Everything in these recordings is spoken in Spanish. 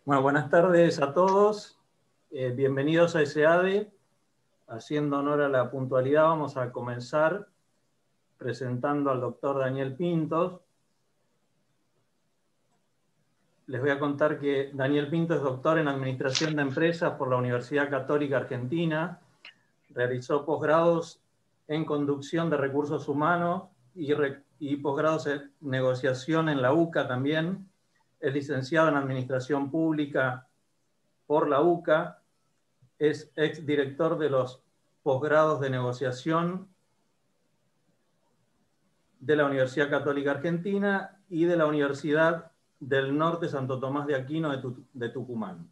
Bueno, buenas tardes a todos. Bienvenidos a SEADE. Haciendo honor a la puntualidad, vamos a comenzar presentando al doctor Daniel Pintos. Les voy a contar que Daniel Pinto es doctor en Administración de Empresas por la Universidad Católica Argentina. Realizó posgrados en Conducción de Recursos Humanos y posgrados en Negociación en la UCA también. Es licenciado en Administración Pública por la UCA. Es exdirector de los posgrados de negociación de la Universidad Católica Argentina y de la Universidad del Norte Santo Tomás de Aquino de Tucumán.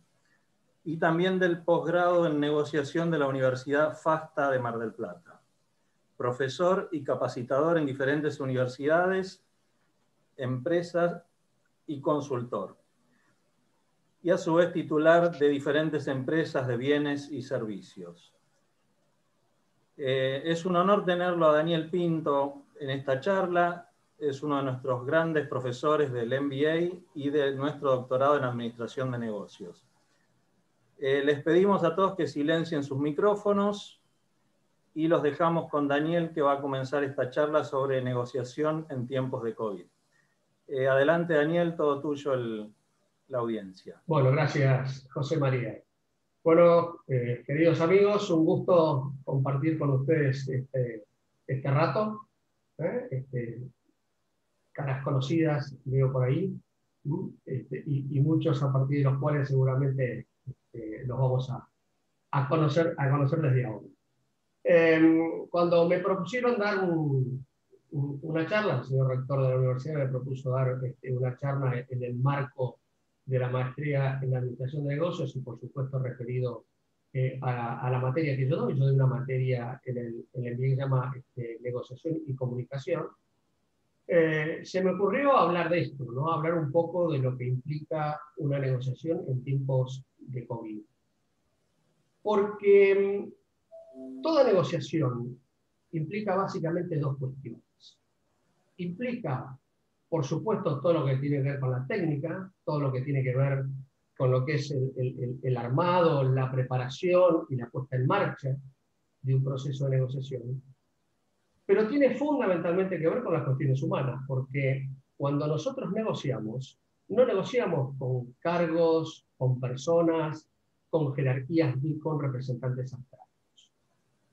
Y también del posgrado en negociación de la Universidad FASTA de Mar del Plata. Profesor y capacitador en diferentes universidades, empresas y consultor. Y a su vez titular de diferentes empresas de bienes y servicios. Es un honor tenerlo a Daniel Pinto en esta charla. Es uno de nuestros grandes profesores del MBA y de nuestro doctorado en Administración de Negocios. Les pedimos a todos que silencien sus micrófonos y los dejamos con Daniel, que va a comenzar esta charla sobre negociación en tiempos de COVID. Adelante, Daniel, todo tuyo la audiencia. Bueno, gracias, José María. Bueno, queridos amigos, un gusto compartir con ustedes este rato. Caras conocidas veo por ahí, y muchos a partir de los cuales seguramente los vamos a conocer desde ahora. Cuando me propusieron dar una charla, el señor rector de la universidad me propuso dar una charla en el marco de la maestría en Administración de Negocios y por supuesto referido a la materia que yo doy. Yo doy una materia en el MBA que se llama Negociación y Comunicación. Se me ocurrió hablar de esto, ¿no? Hablar un poco de lo que implica una negociación en tiempos de COVID. Porque toda negociación implica básicamente dos cuestiones. Implica, por supuesto, todo lo que tiene que ver con la técnica, todo lo que tiene que ver con lo que es el armado, la preparación y la puesta en marcha de un proceso de negociación. Pero tiene fundamentalmente que ver con las cuestiones humanas, porque cuando nosotros negociamos, no negociamos con cargos, con personas, con jerarquías ni con representantes abstractos.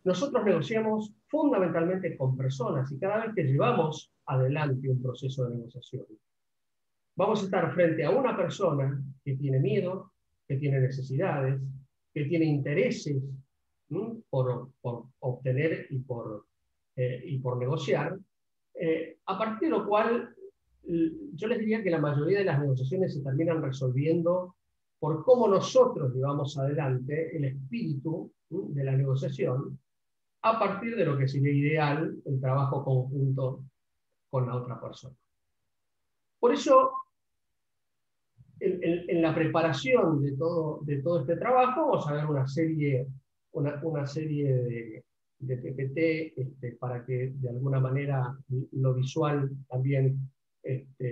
Nosotros negociamos fundamentalmente con personas y cada vez que llevamos adelante un proceso de negociación, vamos a estar frente a una persona que tiene miedo, que tiene necesidades, que tiene intereses por obtener y por negociar, a partir de lo cual yo les diría que la mayoría de las negociaciones se terminan resolviendo por cómo nosotros llevamos adelante el espíritu de la negociación a partir de lo que sería ideal el trabajo conjunto con la otra persona. Por eso, en la preparación de todo este trabajo, vamos a ver una serie de PPT para que de alguna manera lo visual también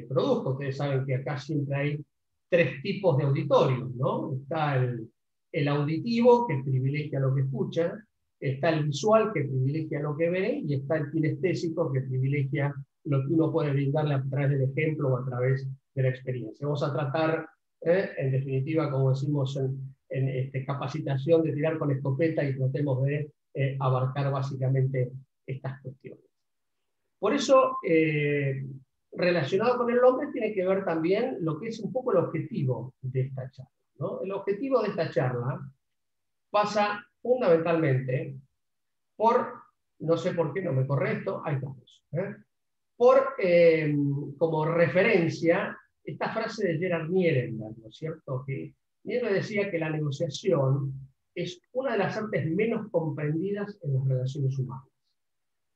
produzca. Ustedes saben que acá siempre hay tres tipos de auditorios, ¿no? Está el auditivo, que privilegia lo que escucha, está el visual, que privilegia lo que ve, y está el kinestésico, que privilegia lo que uno puede brindarle a través del ejemplo o a través de la experiencia. Vamos a tratar, en definitiva, como decimos en capacitación, de tirar con escopeta y tratemos de abarcar básicamente estas cuestiones. Por eso, relacionado con el nombre, tiene que ver también lo que es un poco el objetivo de esta charla, ¿no? El objetivo de esta charla pasa fundamentalmente por, no sé por qué no me corre esto, ahí estamos, por, como referencia, esta frase de Gerard Nierenberg, ¿no es cierto? Que Nierenberg decía que la negociación es una de las artes menos comprendidas en las relaciones humanas,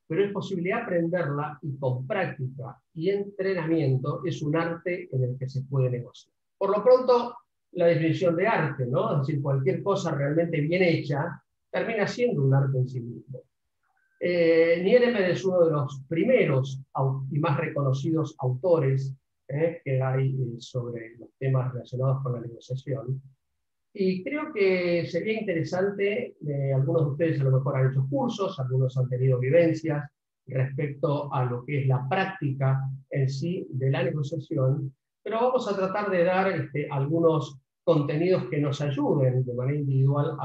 pero es posible aprenderla y con práctica y entrenamiento es un arte en el que se puede negociar. Por lo pronto, la definición de arte, ¿no? Es decir, cualquier cosa realmente bien hecha termina siendo un arte en sí mismo. Nierenberg es uno de los primeros y más reconocidos autores que hay sobre los temas relacionados con la negociación. Y creo que sería interesante, algunos de ustedes a lo mejor han hecho cursos, algunos han tenido vivencias respecto a lo que es la práctica en sí de la negociación, pero vamos a tratar de dar algunos contenidos que nos ayuden de manera individual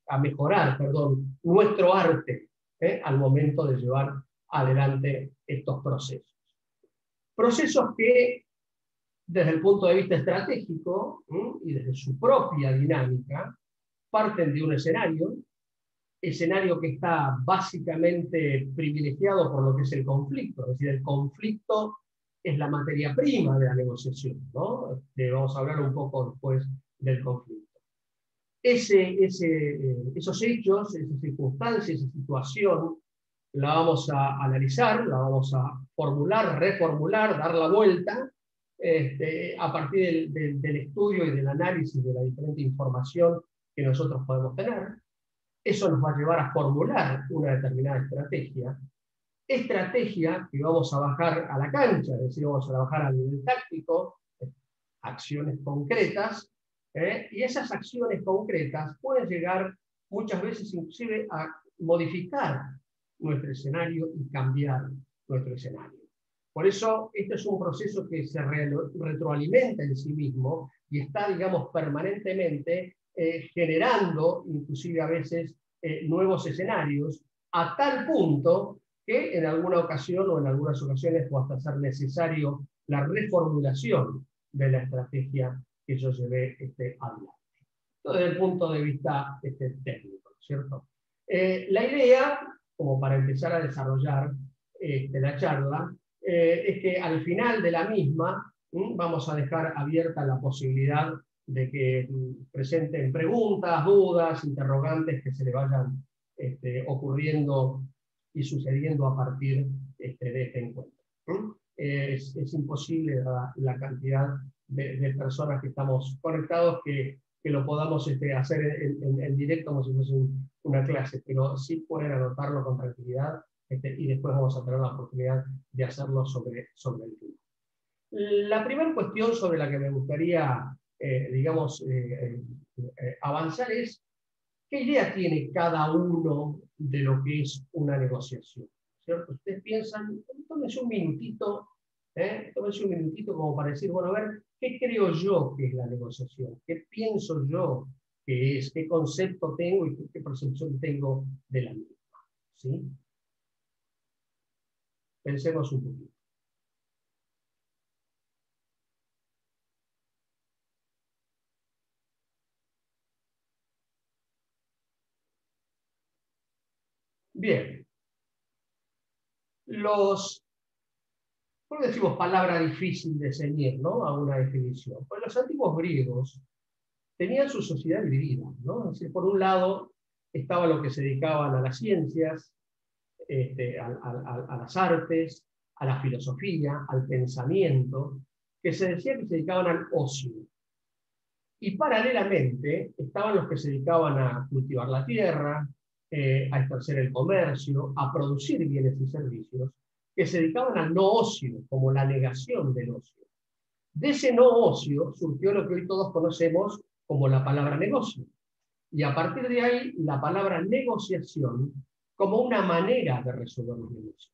a mejorar, perdón, nuestro arte al momento de llevar adelante estos procesos. Procesos que desde el punto de vista estratégico y desde su propia dinámica, parten de un escenario que está básicamente privilegiado por lo que es el conflicto, es decir, el conflicto es la materia prima de la negociación, ¿no? Vamos a hablar un poco después del conflicto. Esos hechos, esas circunstancias, esa situación, la vamos a analizar, la vamos a formular, reformular, dar la vuelta, a partir del estudio y del análisis de la diferente información que nosotros podemos tener. Eso nos va a llevar a formular una determinada estrategia que vamos a bajar a la cancha, es decir, vamos a trabajar a nivel táctico, acciones concretas, y esas acciones concretas pueden llegar muchas veces inclusive a modificar nuestro escenario y cambiar nuestro escenario. Por eso, este es un proceso que se retroalimenta en sí mismo y está, digamos, permanentemente generando, inclusive a veces, nuevos escenarios, a tal punto que en alguna ocasión o en algunas ocasiones puede hasta ser necesario la reformulación de la estrategia que yo llevé adelante. Desde el punto de vista técnico, ¿cierto? La idea, como para empezar a desarrollar la charla, es que al final de la misma vamos a dejar abierta la posibilidad de que presenten preguntas, dudas, interrogantes que se le vayan ocurriendo y sucediendo a partir de este encuentro. Es imposible la cantidad de personas que estamos conectados que lo podamos hacer en directo como si fuese una clase, pero sí pueden anotarlo con tranquilidad y después vamos a tener la oportunidad de hacerlo sobre el tema. La primera cuestión sobre la que me gustaría, avanzar es ¿qué idea tiene cada uno de lo que es una negociación? ¿Cierto? Ustedes piensan, tómense un minutito como para decir, bueno, a ver, ¿qué creo yo que es la negociación? ¿Qué pienso yo que es? ¿Qué concepto tengo y qué percepción tengo de la misma? ¿Sí? Pensemos un poquito. Bien. ¿Por qué decimos palabra difícil de ceñir, ¿no? A una definición? Pues los antiguos griegos tenían su sociedad dividida, ¿no? Es decir, por un lado estaba lo que se dedicaban a las ciencias, a las artes, a la filosofía, al pensamiento, que se decía que se dedicaban al ocio. Y paralelamente estaban los que se dedicaban a cultivar la tierra, a ejercer el comercio, a producir bienes y servicios, que se dedicaban al no ocio, como la negación del ocio. De ese no ocio surgió lo que hoy todos conocemos como la palabra negocio. Y a partir de ahí, la palabra negociación como una manera de resolver los negocios.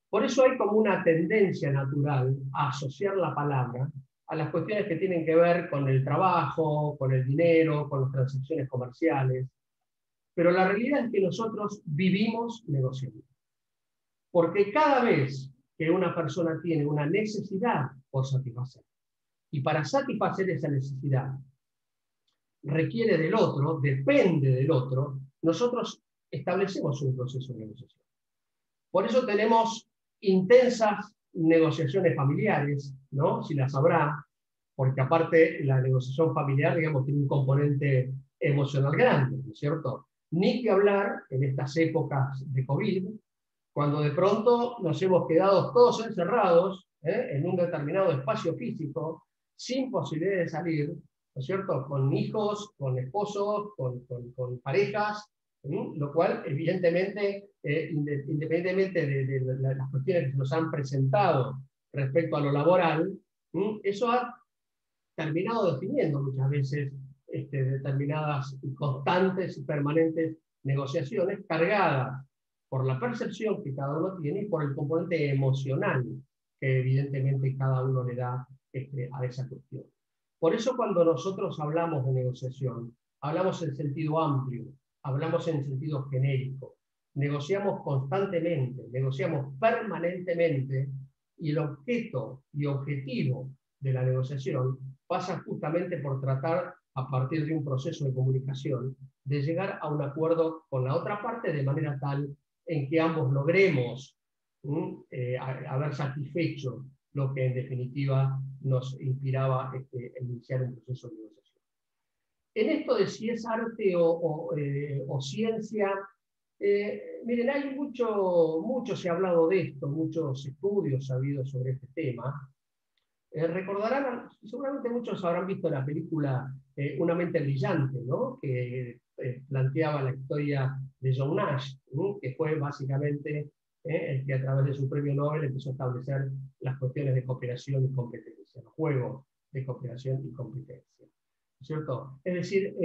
Por eso hay como una tendencia natural a asociar la palabra a las cuestiones que tienen que ver con el trabajo, con el dinero, con las transacciones comerciales. Pero la realidad es que nosotros vivimos negociando. Porque cada vez que una persona tiene una necesidad por satisfacer, y para satisfacer esa necesidad requiere del otro, depende del otro, nosotros establecemos un proceso de negociación. Por eso tenemos intensas negociaciones familiares, ¿no? Si las habrá, porque aparte la negociación familiar, digamos, tiene un componente emocional grande, ¿no es cierto? Ni que hablar en estas épocas de COVID, cuando de pronto nos hemos quedado todos encerrados en un determinado espacio físico, sin posibilidad de salir, ¿no es cierto? Con hijos, con esposos, con parejas, lo cual evidentemente, independientemente de las cuestiones que nos han presentado respecto a lo laboral, eso ha terminado definiendo muchas veces determinadas y constantes y permanentes negociaciones cargadas por la percepción que cada uno tiene y por el componente emocional que evidentemente cada uno le da a esa cuestión. Por eso cuando nosotros hablamos de negociación, hablamos en sentido amplio, hablamos en sentido genérico, negociamos constantemente, negociamos permanentemente, y el objeto y objetivo de la negociación pasa justamente por tratar, a partir de un proceso de comunicación, de llegar a un acuerdo con la otra parte de manera tal en que ambos logremos haber satisfecho lo que en definitiva nos inspiraba iniciar un proceso de negociación. En esto de si es arte o ciencia, miren, hay mucho se ha hablado de esto, muchos estudios ha habido sobre este tema. Recordarán, seguramente muchos habrán visto la película Una mente brillante, ¿no? Que planteaba la historia de John Nash, ¿no? Que fue básicamente el que a través de su premio Nobel empezó a establecer las cuestiones de cooperación y competencia, los juegos de cooperación y competencia. ¿Cierto? Es decir,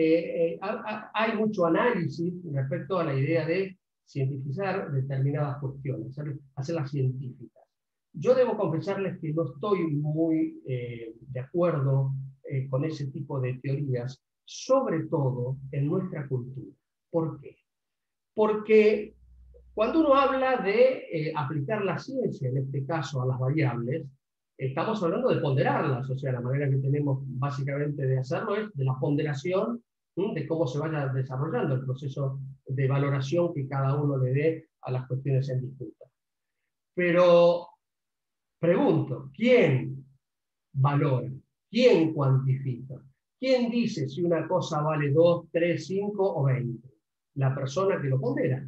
hay mucho análisis respecto a la idea de cientificar determinadas cuestiones, hacerlas científicas. Yo debo confesarles que no estoy muy de acuerdo con ese tipo de teorías, sobre todo en nuestra cultura. ¿Por qué? Porque cuando uno habla de aplicar la ciencia, en este caso a las variables, estamos hablando de ponderarlas, o sea, la manera que tenemos básicamente de hacerlo es de la ponderación, de cómo se vaya desarrollando el proceso de valoración que cada uno le dé a las cuestiones en disputa. Pero pregunto, ¿quién valora? ¿Quién cuantifica? ¿Quién dice si una cosa vale 2, 3, 5 o 20? La persona que lo pondera.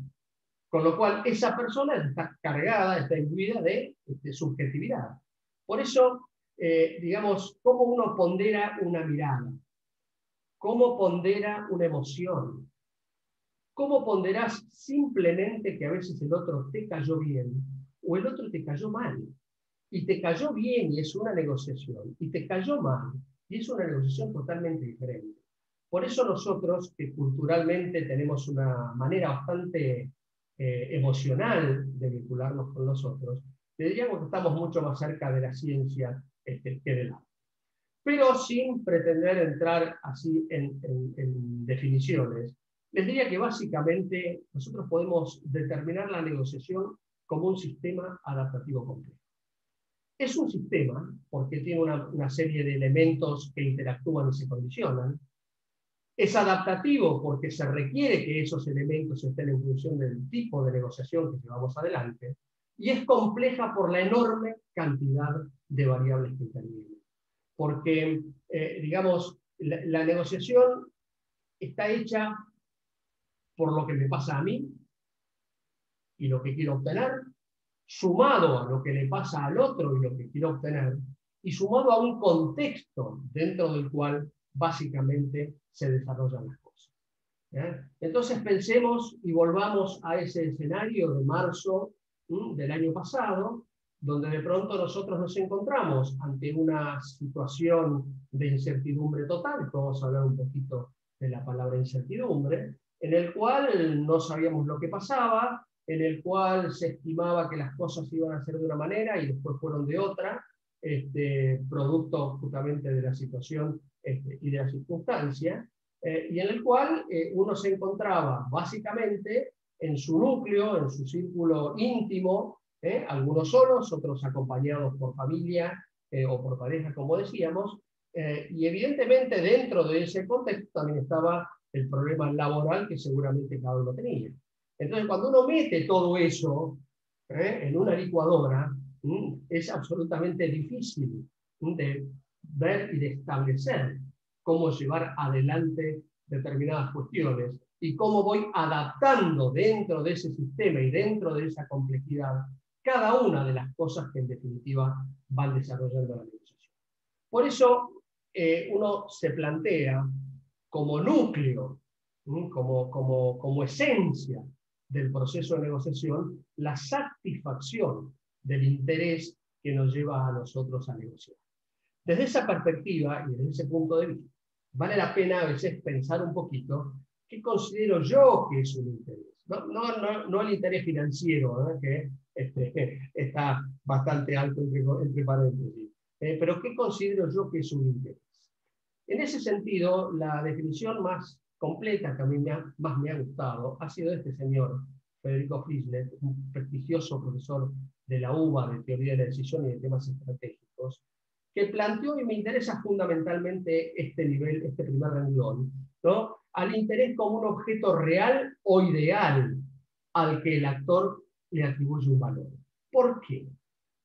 Con lo cual, esa persona está cargada, está imbuida de subjetividad. Por eso, digamos, ¿cómo uno pondera una mirada? ¿Cómo pondera una emoción? ¿Cómo ponderás simplemente que a veces el otro te cayó bien o el otro te cayó mal? Y te cayó bien y es una negociación, y te cayó mal y es una negociación totalmente diferente. Por eso nosotros, que culturalmente tenemos una manera bastante emocional de vincularnos con los otros, diríamos que estamos mucho más cerca de la ciencia que del arte. Pero sin pretender entrar así en definiciones, les diría que básicamente nosotros podemos determinar la negociación como un sistema adaptativo complejo. Es un sistema porque tiene una serie de elementos que interactúan y se condicionan. Es adaptativo porque se requiere que esos elementos estén en función del tipo de negociación que llevamos adelante. Y es compleja por la enorme cantidad de variables que intervienen. Porque, digamos, la negociación está hecha por lo que me pasa a mí y lo que quiero obtener, sumado a lo que le pasa al otro y lo que quiero obtener, y sumado a un contexto dentro del cual básicamente se desarrollan las cosas. Entonces pensemos y volvamos a ese escenario de marzo del año pasado, donde de pronto nosotros nos encontramos ante una situación de incertidumbre total, vamos a hablar un poquito de la palabra incertidumbre, en el cual no sabíamos lo que pasaba, en el cual se estimaba que las cosas iban a ser de una manera y después fueron de otra, producto justamente de la situación y de la circunstancia, y en el cual uno se encontraba básicamente en su núcleo, en su círculo íntimo, algunos solos, otros acompañados por familia o por pareja, como decíamos, y evidentemente dentro de ese contexto también estaba el problema laboral que seguramente cada uno tenía. Entonces, cuando uno mete todo eso en una licuadora, es absolutamente difícil de ver y de establecer cómo llevar adelante determinadas cuestiones y cómo voy adaptando dentro de ese sistema y dentro de esa complejidad cada una de las cosas que en definitiva van desarrollando la negociación. Por eso uno se plantea como núcleo, como esencia del proceso de negociación, la satisfacción del interés que nos lleva a nosotros a negociar. Desde esa perspectiva y desde ese punto de vista, vale la pena a veces pensar un poquito qué considero yo que es un interés. No el interés financiero, ¿no? Que está bastante alto entre paréntesis. Pero ¿qué considero yo que es un interés? En ese sentido, la definición más completa que a mí más me ha gustado ha sido de este señor, Federico Frischlet, un prestigioso profesor de la UBA de Teoría de la Decisión y de Temas Estratégicos, que planteó, y me interesa fundamentalmente este nivel, este primer renglón, ¿no? Al interés como un objeto real o ideal al que el actor le atribuye un valor. ¿Por qué?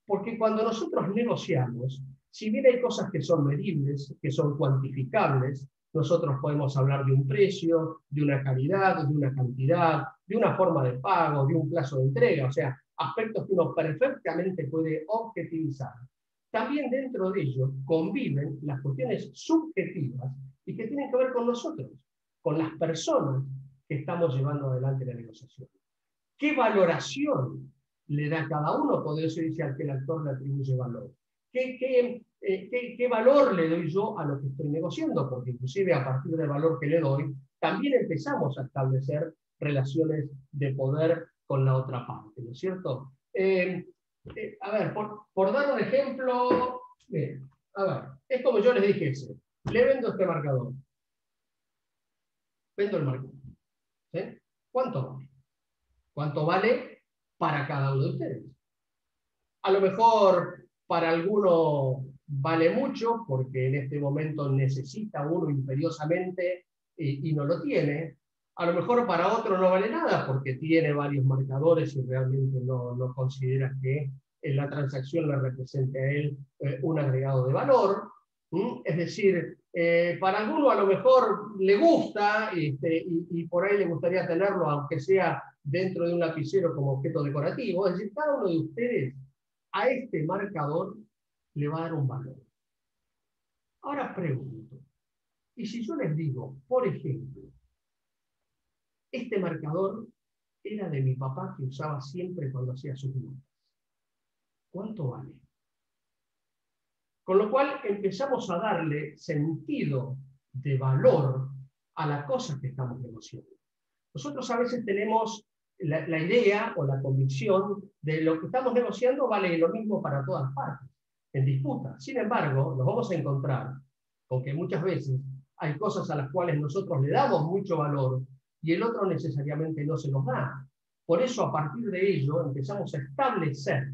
Porque cuando nosotros negociamos, si bien hay cosas que son medibles, que son cuantificables, nosotros podemos hablar de un precio, de una calidad, de una cantidad, de una forma de pago, de un plazo de entrega, o sea, aspectos que uno perfectamente puede objetivizar. También dentro de ello conviven las cuestiones subjetivas y que tienen que ver con nosotros, con las personas que estamos llevando adelante la negociación. ¿Qué valoración le da a cada uno? Por eso dice al que el actor le atribuye valor. ¿Qué valor le doy yo a lo que estoy negociando? Porque inclusive a partir del valor que le doy, también empezamos a establecer relaciones de poder con la otra parte, ¿no es cierto? A ver, por dar un ejemplo, bien, a ver, es como yo les dijese, le vendo este marcador. Vendo el marcador. ¿Sí? ¿Cuánto vale? ¿Cuánto vale para cada uno de ustedes? A lo mejor para alguno vale mucho, porque en este momento necesita uno imperiosamente y no lo tiene. A lo mejor para otro no vale nada, porque tiene varios marcadores y realmente no considera que en la transacción le represente a él un agregado de valor. Es decir, para alguno a lo mejor le gusta y por ahí le gustaría tenerlo, aunque sea dentro de un lapicero como objeto decorativo. Es decir, cada uno de ustedes a este marcador le va a dar un valor. Ahora pregunto, y si yo les digo, por ejemplo, este marcador era de mi papá que usaba siempre cuando hacía sus notas, ¿cuánto vale? Con lo cual empezamos a darle sentido de valor a la cosa que estamos negociando. Nosotros a veces tenemos la idea o la convicción de lo que estamos negociando vale lo mismo para todas partes, en disputa. Sin embargo, nos vamos a encontrar con que muchas veces hay cosas a las cuales nosotros le damos mucho valor y el otro necesariamente no se nos da. Por eso, a partir de ello, empezamos a establecer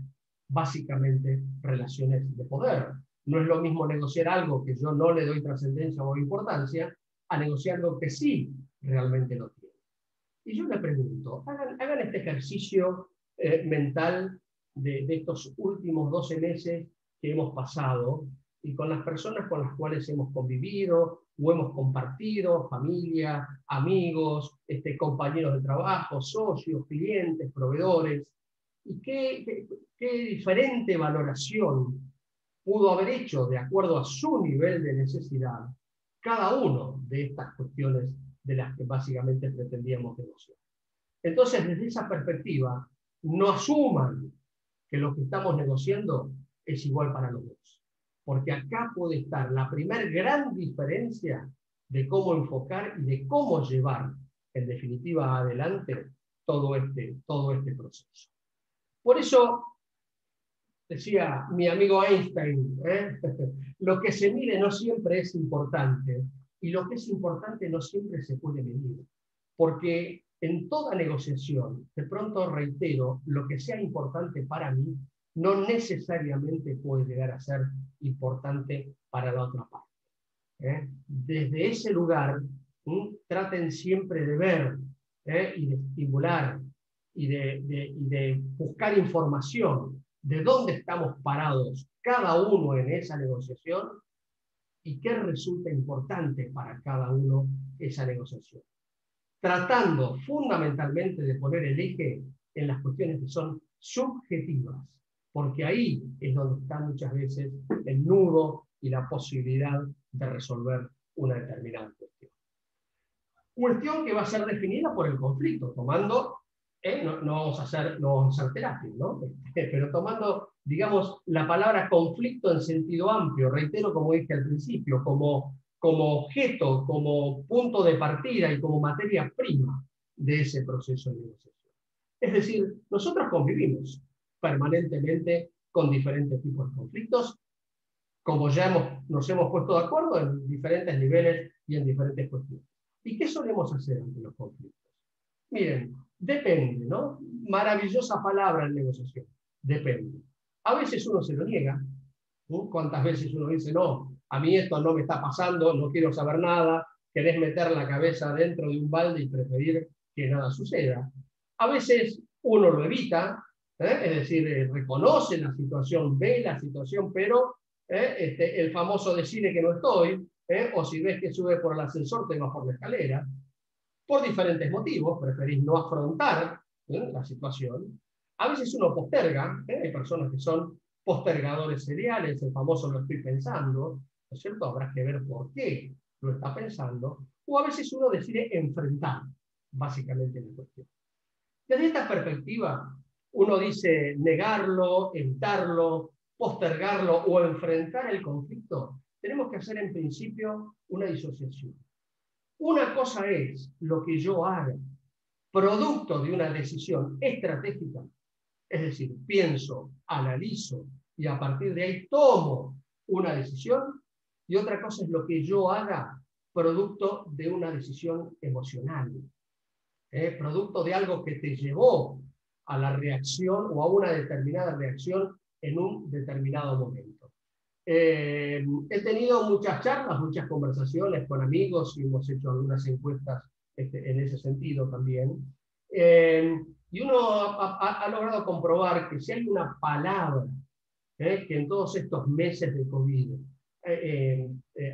básicamente relaciones de poder. No es lo mismo negociar algo que yo no le doy trascendencia o importancia a negociar algo que sí realmente lo tiene. Y yo le pregunto, hagan este ejercicio mental de estos últimos 12 meses que hemos pasado y con las personas con las cuales hemos convivido o hemos compartido, familia, amigos, compañeros de trabajo, socios, clientes, proveedores, y qué diferente valoración pudo haber hecho de acuerdo a su nivel de necesidad cada uno de estas cuestiones de las que básicamente pretendíamos negociar. Entonces, desde esa perspectiva, no asuman que lo que estamos negociando es igual para los dos. Porque acá puede estar la primera gran diferencia de cómo enfocar y de cómo llevar, en definitiva, adelante todo este proceso. Por eso, decía mi amigo Einstein, lo que se mide no siempre es importante, y lo que es importante no siempre se puede medir. Porque en toda negociación, de pronto reitero, lo que sea importante para mí no necesariamente puede llegar a ser importante para la otra parte. Desde ese lugar, traten siempre de ver y de estimular y de buscar información de dónde estamos parados cada uno en esa negociación y qué resulta importante para cada uno esa negociación. Tratando fundamentalmente de poner el eje en las cuestiones que son subjetivas, porque ahí es donde está muchas veces el nudo y la posibilidad de resolver una determinada cuestión. Cuestión que va a ser definida por el conflicto, tomando, no vamos a hacer terapia, ¿no? Pero tomando digamos, la palabra conflicto en sentido amplio, reitero como dije al principio, como objeto, como punto de partida y como materia prima de ese proceso de negociación. Es decir, nosotros convivimos permanentemente con diferentes tipos de conflictos, como ya nos hemos puesto de acuerdo en diferentes niveles y en diferentes cuestiones. ¿Y qué solemos hacer ante los conflictos? Miren, depende, ¿no? Maravillosa palabra en negociación, depende. A veces uno se lo niega, ¿no? ¿Cuántas veces uno dice, no, a mí esto no me está pasando, no quiero saber nada, querés meter la cabeza dentro de un balde y preferir que nada suceda? A veces uno lo evita, es decir, reconoce la situación, ve la situación, pero el famoso decide que no estoy, o si ves que sube por el ascensor, te vas por la escalera. Por diferentes motivos, preferís no afrontar la situación. A veces uno posterga, hay personas que son postergadores seriales, el famoso lo estoy pensando, ¿no es cierto? Habrá que ver por qué lo está pensando, o a veces uno decide enfrentar básicamente la cuestión. Desde esta perspectiva, uno dice negarlo, evitarlo, postergarlo o enfrentar el conflicto. Tenemos que hacer en principio una disociación. Una cosa es lo que yo haga, producto de una decisión estratégica, es decir, pienso, analizo y a partir de ahí tomo una decisión, y otra cosa es lo que yo haga, producto de una decisión emocional, producto de algo que te llevó a la reacción o a una determinada reacción en un determinado momento. He tenido muchas charlas, muchas conversaciones con amigos y hemos hecho algunas encuestas en ese sentido también. Y uno ha logrado comprobar que si hay una palabra que en todos estos meses de COVID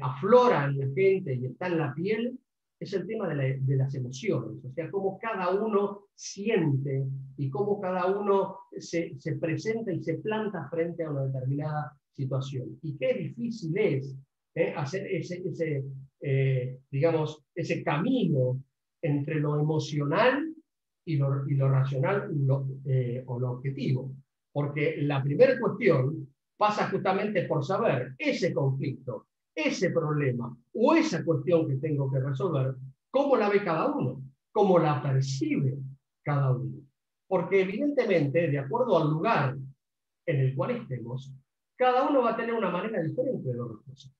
aflora en la gente y está en la piel, es el tema de las emociones, o sea, cómo cada uno siente y cómo cada uno se presenta y se planta frente a una determinada situación. Y qué difícil es hacer digamos, ese camino entre lo emocional y lo racional o lo objetivo. Porque la primera cuestión pasa justamente por saber ese conflicto, ese problema o esa cuestión que tengo que resolver, cómo la ve cada uno, cómo la percibe cada uno. Porque evidentemente, de acuerdo al lugar en el cual estemos, cada uno va a tener una manera diferente de ver las cosas.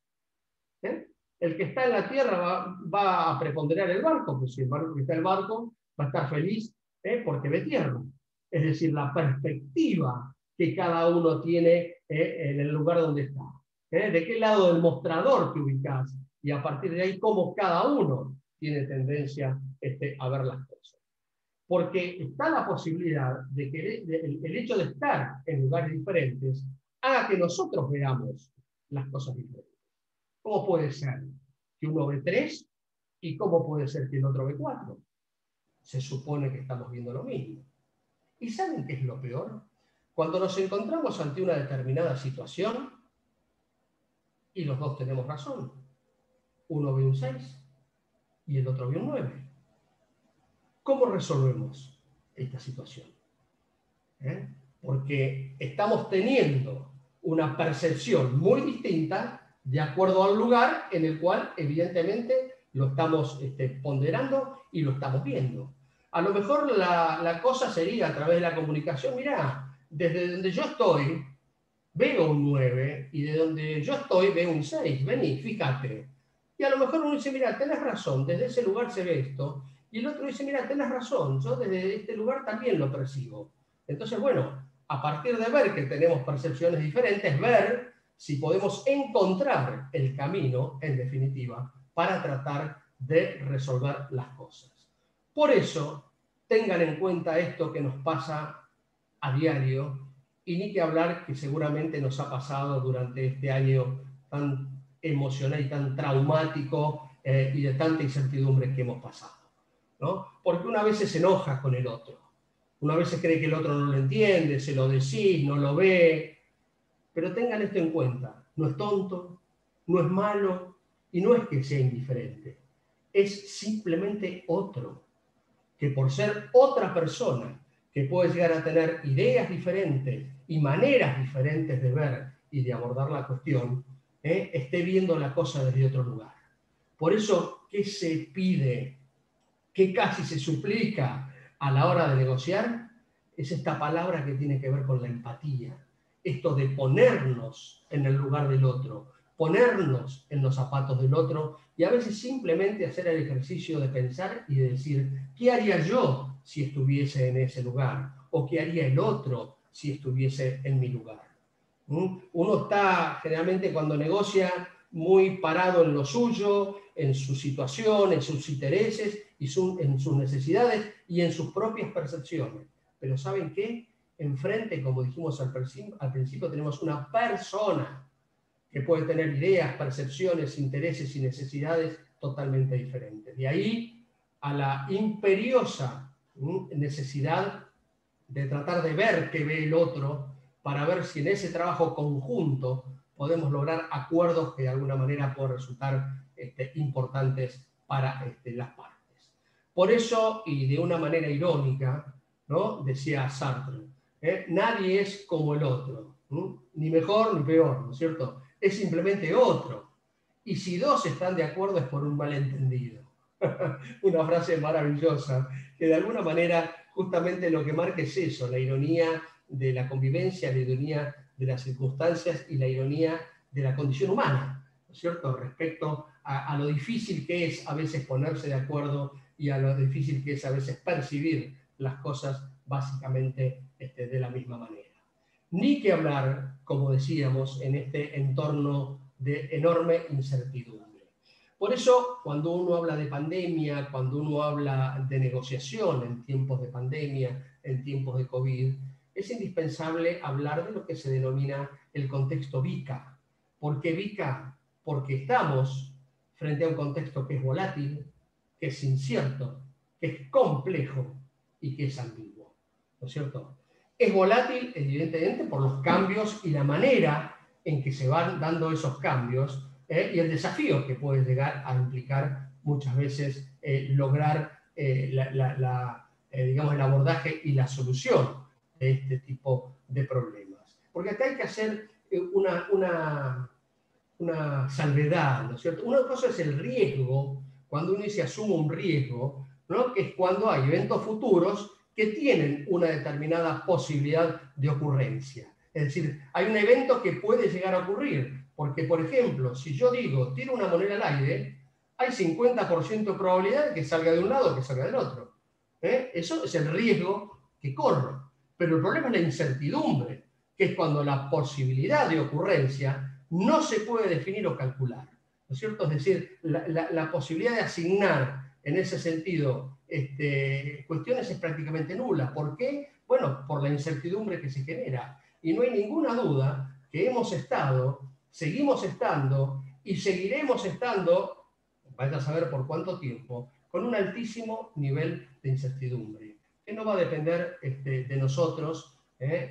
El que está en la tierra va a preponderar el barco, pues si el barco que está en el barco va a estar feliz porque ve tierra. Es decir, la perspectiva que cada uno tiene en el lugar donde está. De qué lado del mostrador te ubicas y a partir de ahí cómo cada uno tiene tendencia a ver las cosas. Porque está la posibilidad de que el hecho de estar en lugares diferentes haga que nosotros veamos las cosas diferentes. ¿Cómo puede ser que uno ve 3 y cómo puede ser que el otro ve 4? Se supone que estamos viendo lo mismo. ¿Y saben qué es lo peor? Cuando nos encontramos ante una determinada situación y los dos tenemos razón. Uno ve un 6 y el otro ve un 9. ¿Cómo resolvemos esta situación? Porque estamos teniendo una percepción muy distinta de acuerdo al lugar en el cual evidentemente lo estamos ponderando y lo estamos viendo. A lo mejor la cosa sería a través de la comunicación, mirá, desde donde yo estoy veo un 9 y de donde yo estoy veo un 6, vení, fíjate. Y a lo mejor uno dice, mira, tenés razón, desde ese lugar se ve esto. Y el otro dice, mira, tenés razón, yo desde este lugar también lo percibo. Entonces, bueno, a partir de ver que tenemos percepciones diferentes, ver si podemos encontrar el camino, en definitiva, para tratar de resolver las cosas. Por eso, tengan en cuenta esto que nos pasa a diario, y ni que hablar que seguramente nos ha pasado durante este año tan emocional y tan traumático y de tanta incertidumbre que hemos pasado, ¿no? Porque una vez se enoja con el otro, una vez se cree que el otro no lo entiende, se lo decís, no lo ve, pero tengan esto en cuenta, no es tonto, no es malo y no es que sea indiferente, es simplemente otro, que por ser otra persona, que puede llegar a tener ideas diferentes y maneras diferentes de ver y de abordar la cuestión, esté viendo la cosa desde otro lugar. Por eso, ¿qué se pide? ¿Qué casi se suplica a la hora de negociar? Es esta palabra que tiene que ver con la empatía. Esto de ponernos en el lugar del otro, ponernos en los zapatos del otro y a veces simplemente hacer el ejercicio de pensar y de decir, ¿qué haría yo si estuviese en ese lugar? ¿O qué haría el otro si estuviese en mi lugar? Uno está generalmente cuando negocia muy parado en lo suyo, en su situación, en sus intereses, en sus necesidades y en sus propias percepciones. Pero ¿saben qué? Enfrente, como dijimos al principio, tenemos una persona que puede tener ideas, percepciones, intereses y necesidades totalmente diferentes. De ahí a la imperiosa necesidad de tratar de ver qué ve el otro para ver si en ese trabajo conjunto podemos lograr acuerdos que de alguna manera pueden resultar importantes para las partes. Por eso, y de una manera irónica, ¿no? Decía Sartre, nadie es como el otro, ni mejor ni peor, ¿no es cierto? Es simplemente otro. Y si dos están de acuerdo es por un malentendido. Una frase maravillosa que de alguna manera justamente lo que marca es eso, la ironía de la convivencia, la ironía de las circunstancias y la ironía de la condición humana, ¿no es cierto? Respecto a lo difícil que es a veces ponerse de acuerdo y a lo difícil que es a veces percibir las cosas básicamente de la misma manera. Ni que hablar, como decíamos, en este entorno de enorme incertidumbre. Por eso, cuando uno habla de pandemia, cuando uno habla de negociación en tiempos de pandemia, en tiempos de COVID, es indispensable hablar de lo que se denomina el contexto VICA. ¿Por qué VICA? Porque estamos frente a un contexto que es volátil, que es incierto, que es complejo y que es ambiguo, ¿no es cierto? Es volátil, evidentemente, por los cambios y la manera en que se van dando esos cambios, y el desafío que puede llegar a implicar muchas veces lograr digamos, el abordaje y la solución de este tipo de problemas. Porque acá hay que hacer una salvedad, ¿no es cierto? Una cosa es el riesgo, cuando uno dice asume un riesgo, ¿no? Que es cuando hay eventos futuros que tienen una determinada posibilidad de ocurrencia. Es decir, hay un evento que puede llegar a ocurrir, porque, por ejemplo, si yo digo, tiro una moneda al aire, hay 50% de probabilidad de que salga de un lado o que salga del otro. Eso es el riesgo que corro. Pero el problema es la incertidumbre, que es cuando la posibilidad de ocurrencia no se puede definir o calcular, ¿no es cierto? Es decir, la posibilidad de asignar en ese sentido cuestiones es prácticamente nula. ¿Por qué? Bueno, por la incertidumbre que se genera. Y no hay ninguna duda que hemos estado, seguimos estando y seguiremos estando, vaya a saber por cuánto tiempo, con un altísimo nivel de incertidumbre, que no va a depender de nosotros,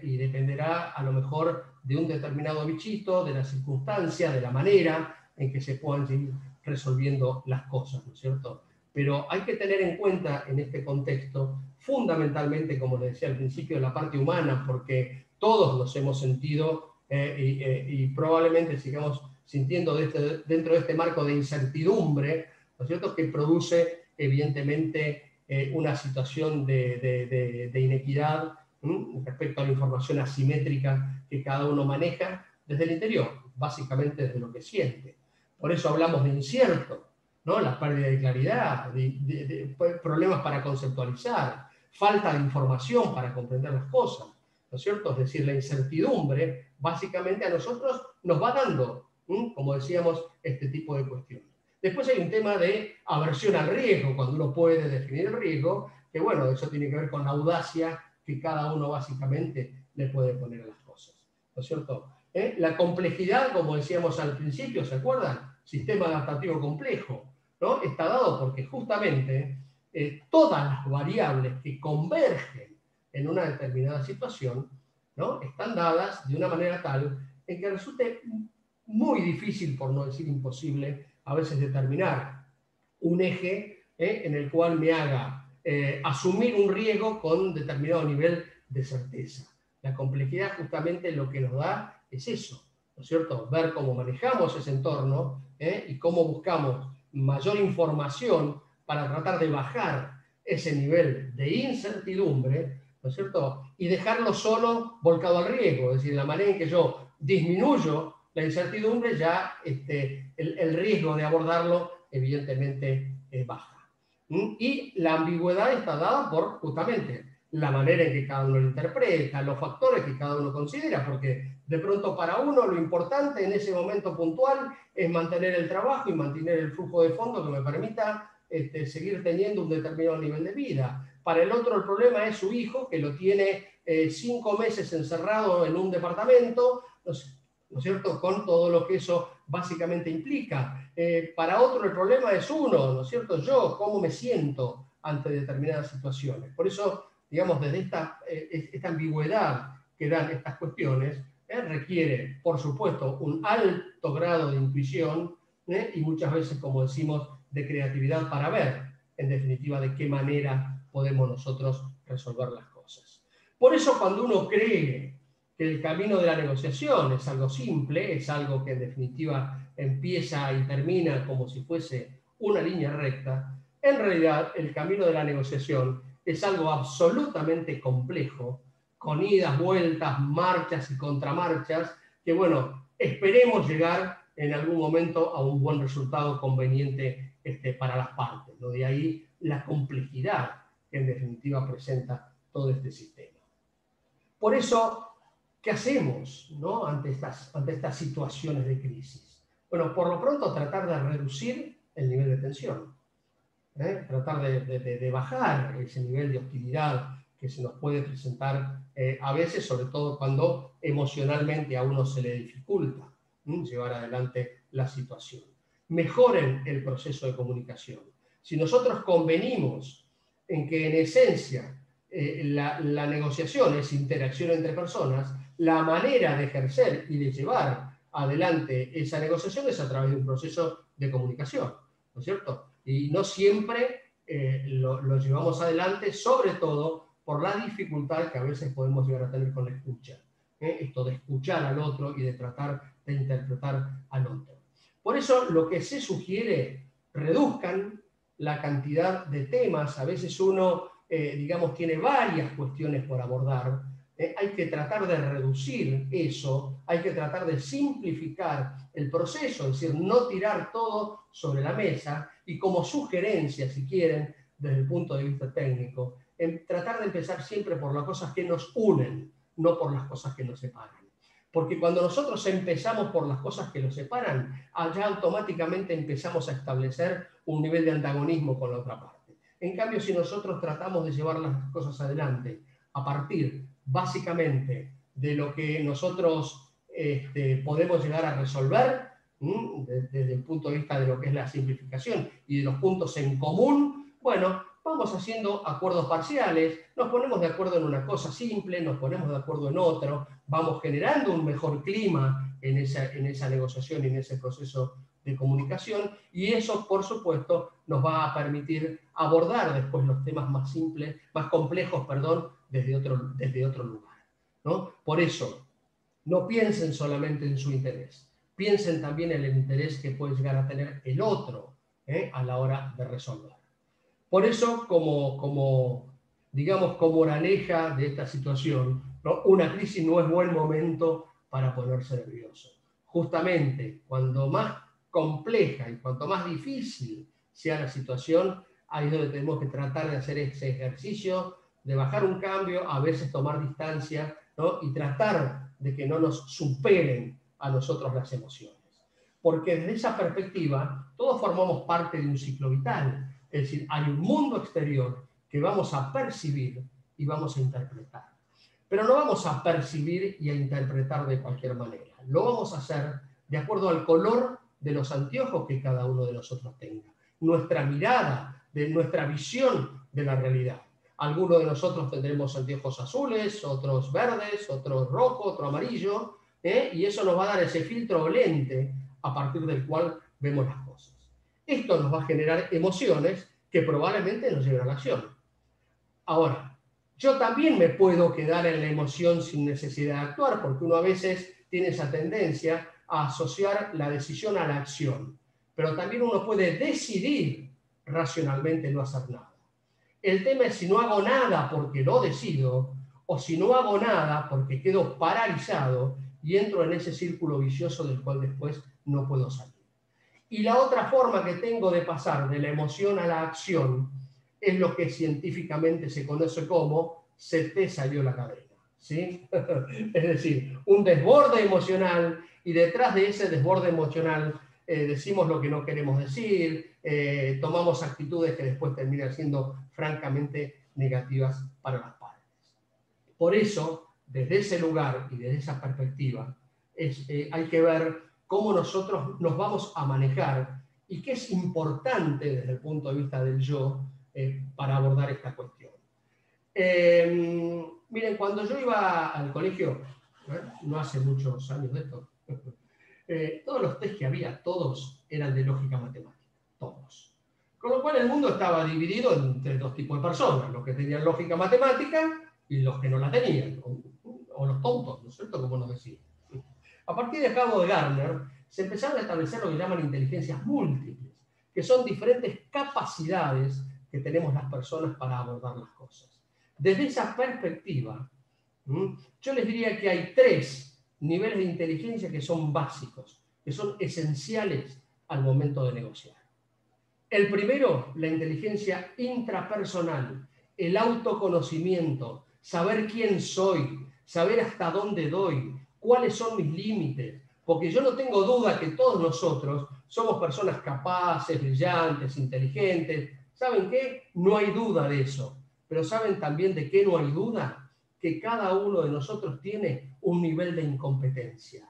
y dependerá a lo mejor de un determinado bichito, de la circunstancia, de la manera en que se puedan seguir resolviendo las cosas, ¿no es cierto? Pero hay que tener en cuenta en este contexto, fundamentalmente, como les decía al principio, la parte humana, porque todos nos hemos sentido y probablemente sigamos sintiendo dentro de este marco de incertidumbre, ¿no es cierto?, que produce evidentemente una situación de inequidad respecto a la información asimétrica que cada uno maneja desde el interior, básicamente desde lo que siente. Por eso hablamos de incierto, ¿no? La pérdida de claridad, de problemas para conceptualizar, falta de información para comprender las cosas, ¿no es cierto? Es decir, la incertidumbre básicamente a nosotros nos va dando, como decíamos, este tipo de cuestiones. Después hay un tema de aversión al riesgo, cuando uno puede definir el riesgo, que bueno, eso tiene que ver con la audacia que cada uno básicamente le puede poner a las cosas, ¿no es cierto? La complejidad, como decíamos al principio, ¿se acuerdan? Sistema adaptativo complejo, ¿no? Está dado porque justamente todas las variables que convergen en una determinada situación, ¿no? Están dadas de una manera tal en que resulte muy difícil, por no decir imposible, a veces determinar un eje en el cual me haga asumir un riesgo con determinado nivel de certeza. La complejidad justamente lo que nos da es eso, ¿no es cierto? Ver cómo manejamos ese entorno y cómo buscamos mayor información para tratar de bajar ese nivel de incertidumbre, ¿no es cierto? Y dejarlo solo volcado al riesgo, es decir, la manera en que yo disminuyo la incertidumbre, ya el riesgo de abordarlo evidentemente baja. Y la ambigüedad está dada por justamente la manera en que cada uno lo interpreta, los factores que cada uno considera, porque de pronto para uno lo importante en ese momento puntual es mantener el trabajo y mantener el flujo de fondo que me permita seguir teniendo un determinado nivel de vida. Para el otro el problema es su hijo, que lo tiene 5 meses encerrado en un departamento, ¿no es cierto?, con todo lo que eso básicamente implica. Para otro el problema es uno, ¿no es cierto?, yo, cómo me siento ante determinadas situaciones. Por eso, digamos, desde esta ambigüedad que dan estas cuestiones, requiere, por supuesto, un alto grado de intuición y muchas veces, como decimos, de creatividad para ver, en definitiva, de qué manera podemos nosotros resolver las cosas. Por eso, cuando uno cree que el camino de la negociación es algo simple, es algo que en definitiva empieza y termina como si fuese una línea recta, en realidad el camino de la negociación es algo absolutamente complejo, con idas, vueltas, marchas y contramarchas, que bueno, esperemos llegar en algún momento a un buen resultado conveniente para las partes, ¿no? De ahí la complejidad que en definitiva presenta todo este sistema. Por eso, ¿qué hacemos, ¿no?, ante estas situaciones de crisis? Bueno, por lo pronto tratar de reducir el nivel de tensión, tratar de bajar ese nivel de hostilidad que se nos puede presentar a veces, sobre todo cuando emocionalmente a uno se le dificulta llevar adelante la situación. Mejoren el proceso de comunicación. Si nosotros convenimos en que en esencia la negociación es interacción entre personas, la manera de ejercer y de llevar adelante esa negociación es a través de un proceso de comunicación, ¿no es cierto? Y no siempre lo llevamos adelante, sobre todo por la dificultad que a veces podemos llegar a tener con la escucha. Esto de escuchar al otro y de tratar de interpretar al otro. Por eso lo que se sugiere, reduzcan la cantidad de temas. A veces uno, digamos, tiene varias cuestiones por abordar. Hay que tratar de reducir eso, hay que tratar de simplificar el proceso, es decir, no tirar todo sobre la mesa y como sugerencia, si quieren, desde el punto de vista técnico, tratar de empezar siempre por las cosas que nos unen, no por las cosas que nos separan. Porque cuando nosotros empezamos por las cosas que nos separan, allá automáticamente empezamos a establecer un nivel de antagonismo con la otra parte. En cambio, si nosotros tratamos de llevar las cosas adelante a partir, básicamente, de lo que nosotros podemos llegar a resolver, desde el punto de vista de lo que es la simplificación y de los puntos en común, bueno, vamos haciendo acuerdos parciales, nos ponemos de acuerdo en una cosa simple, nos ponemos de acuerdo en otro, vamos generando un mejor clima en esa negociación y en ese proceso de comunicación, y eso, por supuesto, nos va a permitir abordar después los temas más simples, más complejos, perdón, desde otro lugar, ¿no? Por eso, no piensen solamente en su interés, piensen también en el interés que puede llegar a tener el otro a la hora de resolver. Por eso, digamos, como moraleja de esta situación, ¿no?, una crisis no es buen momento para ponerse nervioso. Justamente, cuando más compleja y cuanto más difícil sea la situación, ahí es donde tenemos que tratar de hacer ese ejercicio, de bajar un cambio, a veces tomar distancia, ¿no?, y tratar de que no nos superen a nosotros las emociones. Porque desde esa perspectiva, todos formamos parte de un ciclo vital. Es decir, hay un mundo exterior que vamos a percibir y vamos a interpretar. Pero no vamos a percibir y a interpretar de cualquier manera. Lo vamos a hacer de acuerdo al color de los anteojos que cada uno de nosotros tenga. Nuestra mirada, de nuestra visión de la realidad. Algunos de nosotros tendremos anteojos azules, otros verdes, otros rojos, otro amarillo, y eso nos va a dar ese filtro o lente a partir del cual vemos las cosas. Esto nos va a generar emociones que probablemente nos lleven a la acción. Ahora, yo también me puedo quedar en la emoción sin necesidad de actuar, porque uno a veces tiene esa tendencia a asociar la decisión a la acción. Pero también uno puede decidir racionalmente no hacer nada. El tema es si no hago nada porque lo decido, o si no hago nada porque quedo paralizado y entro en ese círculo vicioso del cual después no puedo salir. Y la otra forma que tengo de pasar de la emoción a la acción es lo que científicamente se conoce como se te salió la cadena, ¿sí? Es decir, un desborde emocional, y detrás de ese desborde emocional decimos lo que no queremos decir, tomamos actitudes que después terminan siendo francamente negativas para las partes. Por eso, desde ese lugar y desde esa perspectiva, hay que ver cómo nosotros nos vamos a manejar y qué es importante desde el punto de vista del yo para abordar esta cuestión. Miren, cuando yo iba al colegio, no hace muchos años de esto, todos los test que había, todos eran de lógica matemática, todos. Con lo cual el mundo estaba dividido entre dos tipos de personas, los que tenían lógica matemática y los que no la tenían, o los tontos, ¿no es cierto?, como nos decían. A partir de cabo de Gardner, se empezaron a establecer lo que llaman inteligencias múltiples, que son diferentes capacidades que tenemos las personas para abordar las cosas. Desde esa perspectiva, yo les diría que hay 3 niveles de inteligencia que son básicos, que son esenciales al momento de negociar. El primero, la inteligencia intrapersonal, el autoconocimiento, saber quién soy, saber hasta dónde doy, cuáles son mis límites, porque yo no tengo duda que todos nosotros somos personas capaces, brillantes, inteligentes. ¿Saben qué? No hay duda de eso. Pero ¿saben también de qué no hay duda? Que cada uno de nosotros tiene un nivel de incompetencia.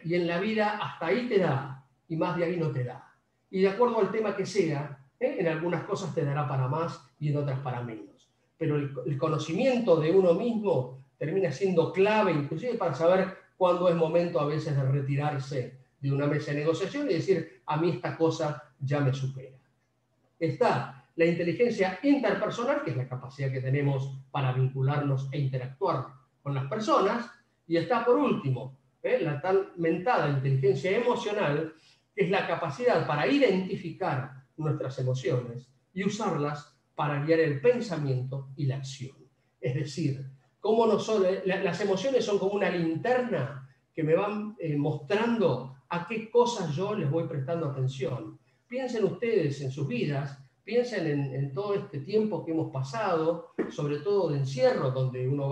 Y en la vida hasta ahí te da, y más de ahí no te da. Y de acuerdo al tema que sea, en algunas cosas te dará para más y en otras para menos. Pero el conocimiento de uno mismo termina siendo clave, inclusive para saber cuándo es momento a veces de retirarse de una mesa de negociación y decir, a mí esta cosa ya me supera. Está la inteligencia interpersonal, que es la capacidad que tenemos para vincularnos e interactuar con las personas, y está por último, la tal mentada inteligencia emocional, que es la capacidad para identificar nuestras emociones y usarlas para guiar el pensamiento y la acción. Es decir, cómo las emociones son como una linterna que me van mostrando a qué cosas yo les voy prestando atención. Piensen ustedes en sus vidas, piensen en todo este tiempo que hemos pasado, sobre todo de encierro, donde uno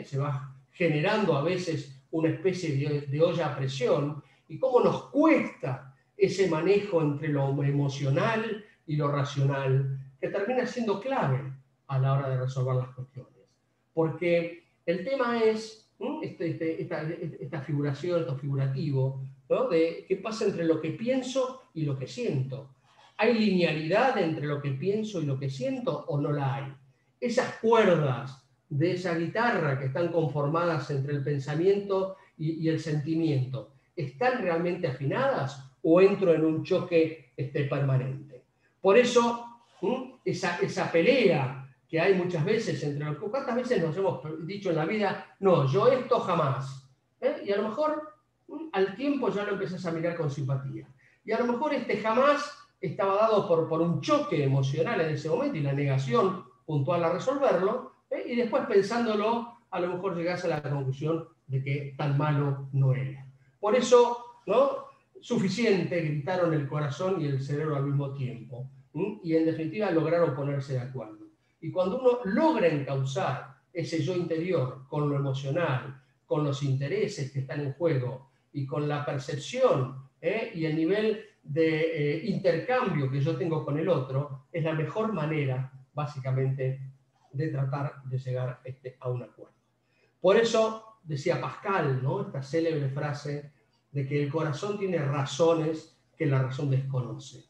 se va generando a veces una especie de olla a presión, y cómo nos cuesta ese manejo entre lo emocional y lo racional, que termina siendo clave a la hora de resolver las cuestiones. Porque el tema es esta figuración, esto figurativo, ¿no?, de qué pasa entre lo que pienso y lo que siento. ¿Hay linealidad entre lo que pienso y lo que siento o no la hay? Esas cuerdas de esa guitarra que están conformadas entre el pensamiento y el sentimiento, ¿están realmente afinadas o entro en un choque permanente? Por eso, esa pelea que hay muchas veces entre los que cuántas veces nos hemos dicho en la vida, no, yo esto jamás. Y a lo mejor al tiempo ya lo empezás a mirar con simpatía. Y a lo mejor jamás estaba dado por un choque emocional en ese momento y la negación puntual a resolverlo, y después pensándolo, a lo mejor llegás a la conclusión de que tan malo no era. Por eso, ¿no?, suficiente, gritaron el corazón y el cerebro al mismo tiempo. Y en definitiva lograron ponerse de acuerdo. Y cuando uno logra encauzar ese yo interior con lo emocional, con los intereses que están en juego y con la percepción y el nivel de intercambio que yo tengo con el otro, es la mejor manera, básicamente, de tratar de llegar a un acuerdo. Por eso decía Pascal, ¿no?, esta célebre frase de que el corazón tiene razones que la razón desconoce.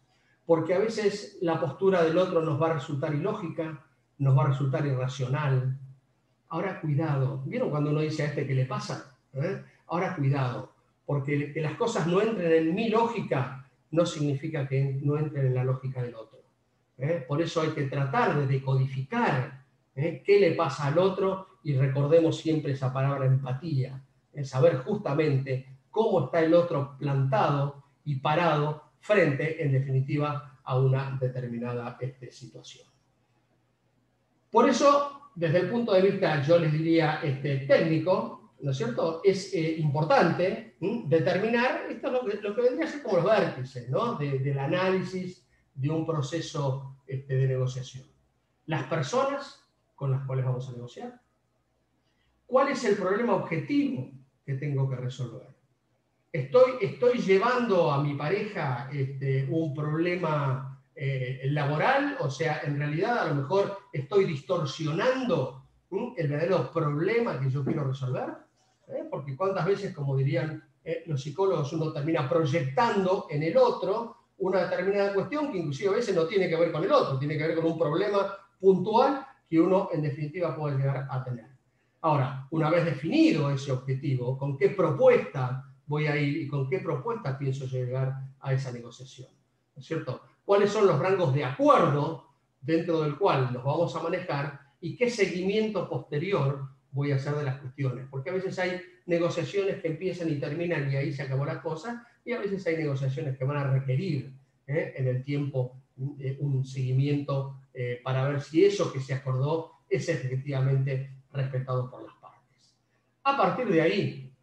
Porque a veces la postura del otro nos va a resultar ilógica, nos va a resultar irracional. Ahora cuidado, ¿vieron cuando uno dice a qué le pasa? Ahora cuidado, porque que las cosas no entren en mi lógica no significa que no entren en la lógica del otro. Por eso hay que tratar de decodificar qué le pasa al otro, y recordemos siempre esa palabra empatía, saber justamente cómo está el otro plantado y parado frente, en definitiva, a una determinada situación. Por eso, desde el punto de vista, yo les diría, técnico, ¿no es cierto?, es importante determinar, esto es lo que vendría a ser como los vértices, ¿no?, del análisis de un proceso de negociación. Las personas con las cuales vamos a negociar. ¿Cuál es el problema objetivo que tengo que resolver? ¿Estoy llevando a mi pareja un problema laboral? O sea, en realidad a lo mejor estoy distorsionando el verdadero problema que yo quiero resolver. Porque cuántas veces, como dirían los psicólogos, uno termina proyectando en el otro una determinada cuestión que inclusive a veces no tiene que ver con el otro, tiene que ver con un problema puntual que uno en definitiva puede llegar a tener. Ahora, una vez definido ese objetivo, ¿con qué propuesta voy a ir y con qué propuesta pienso llegar a esa negociación? ¿No es cierto? ¿Cuáles son los rangos de acuerdo dentro del cual nos vamos a manejar y qué seguimiento posterior voy a hacer de las cuestiones? Porque a veces hay negociaciones que empiezan y terminan y ahí se acabó la cosa, y a veces hay negociaciones que van a requerir en el tiempo un seguimiento para ver si eso que se acordó es efectivamente respetado por las partes. A partir de ahí,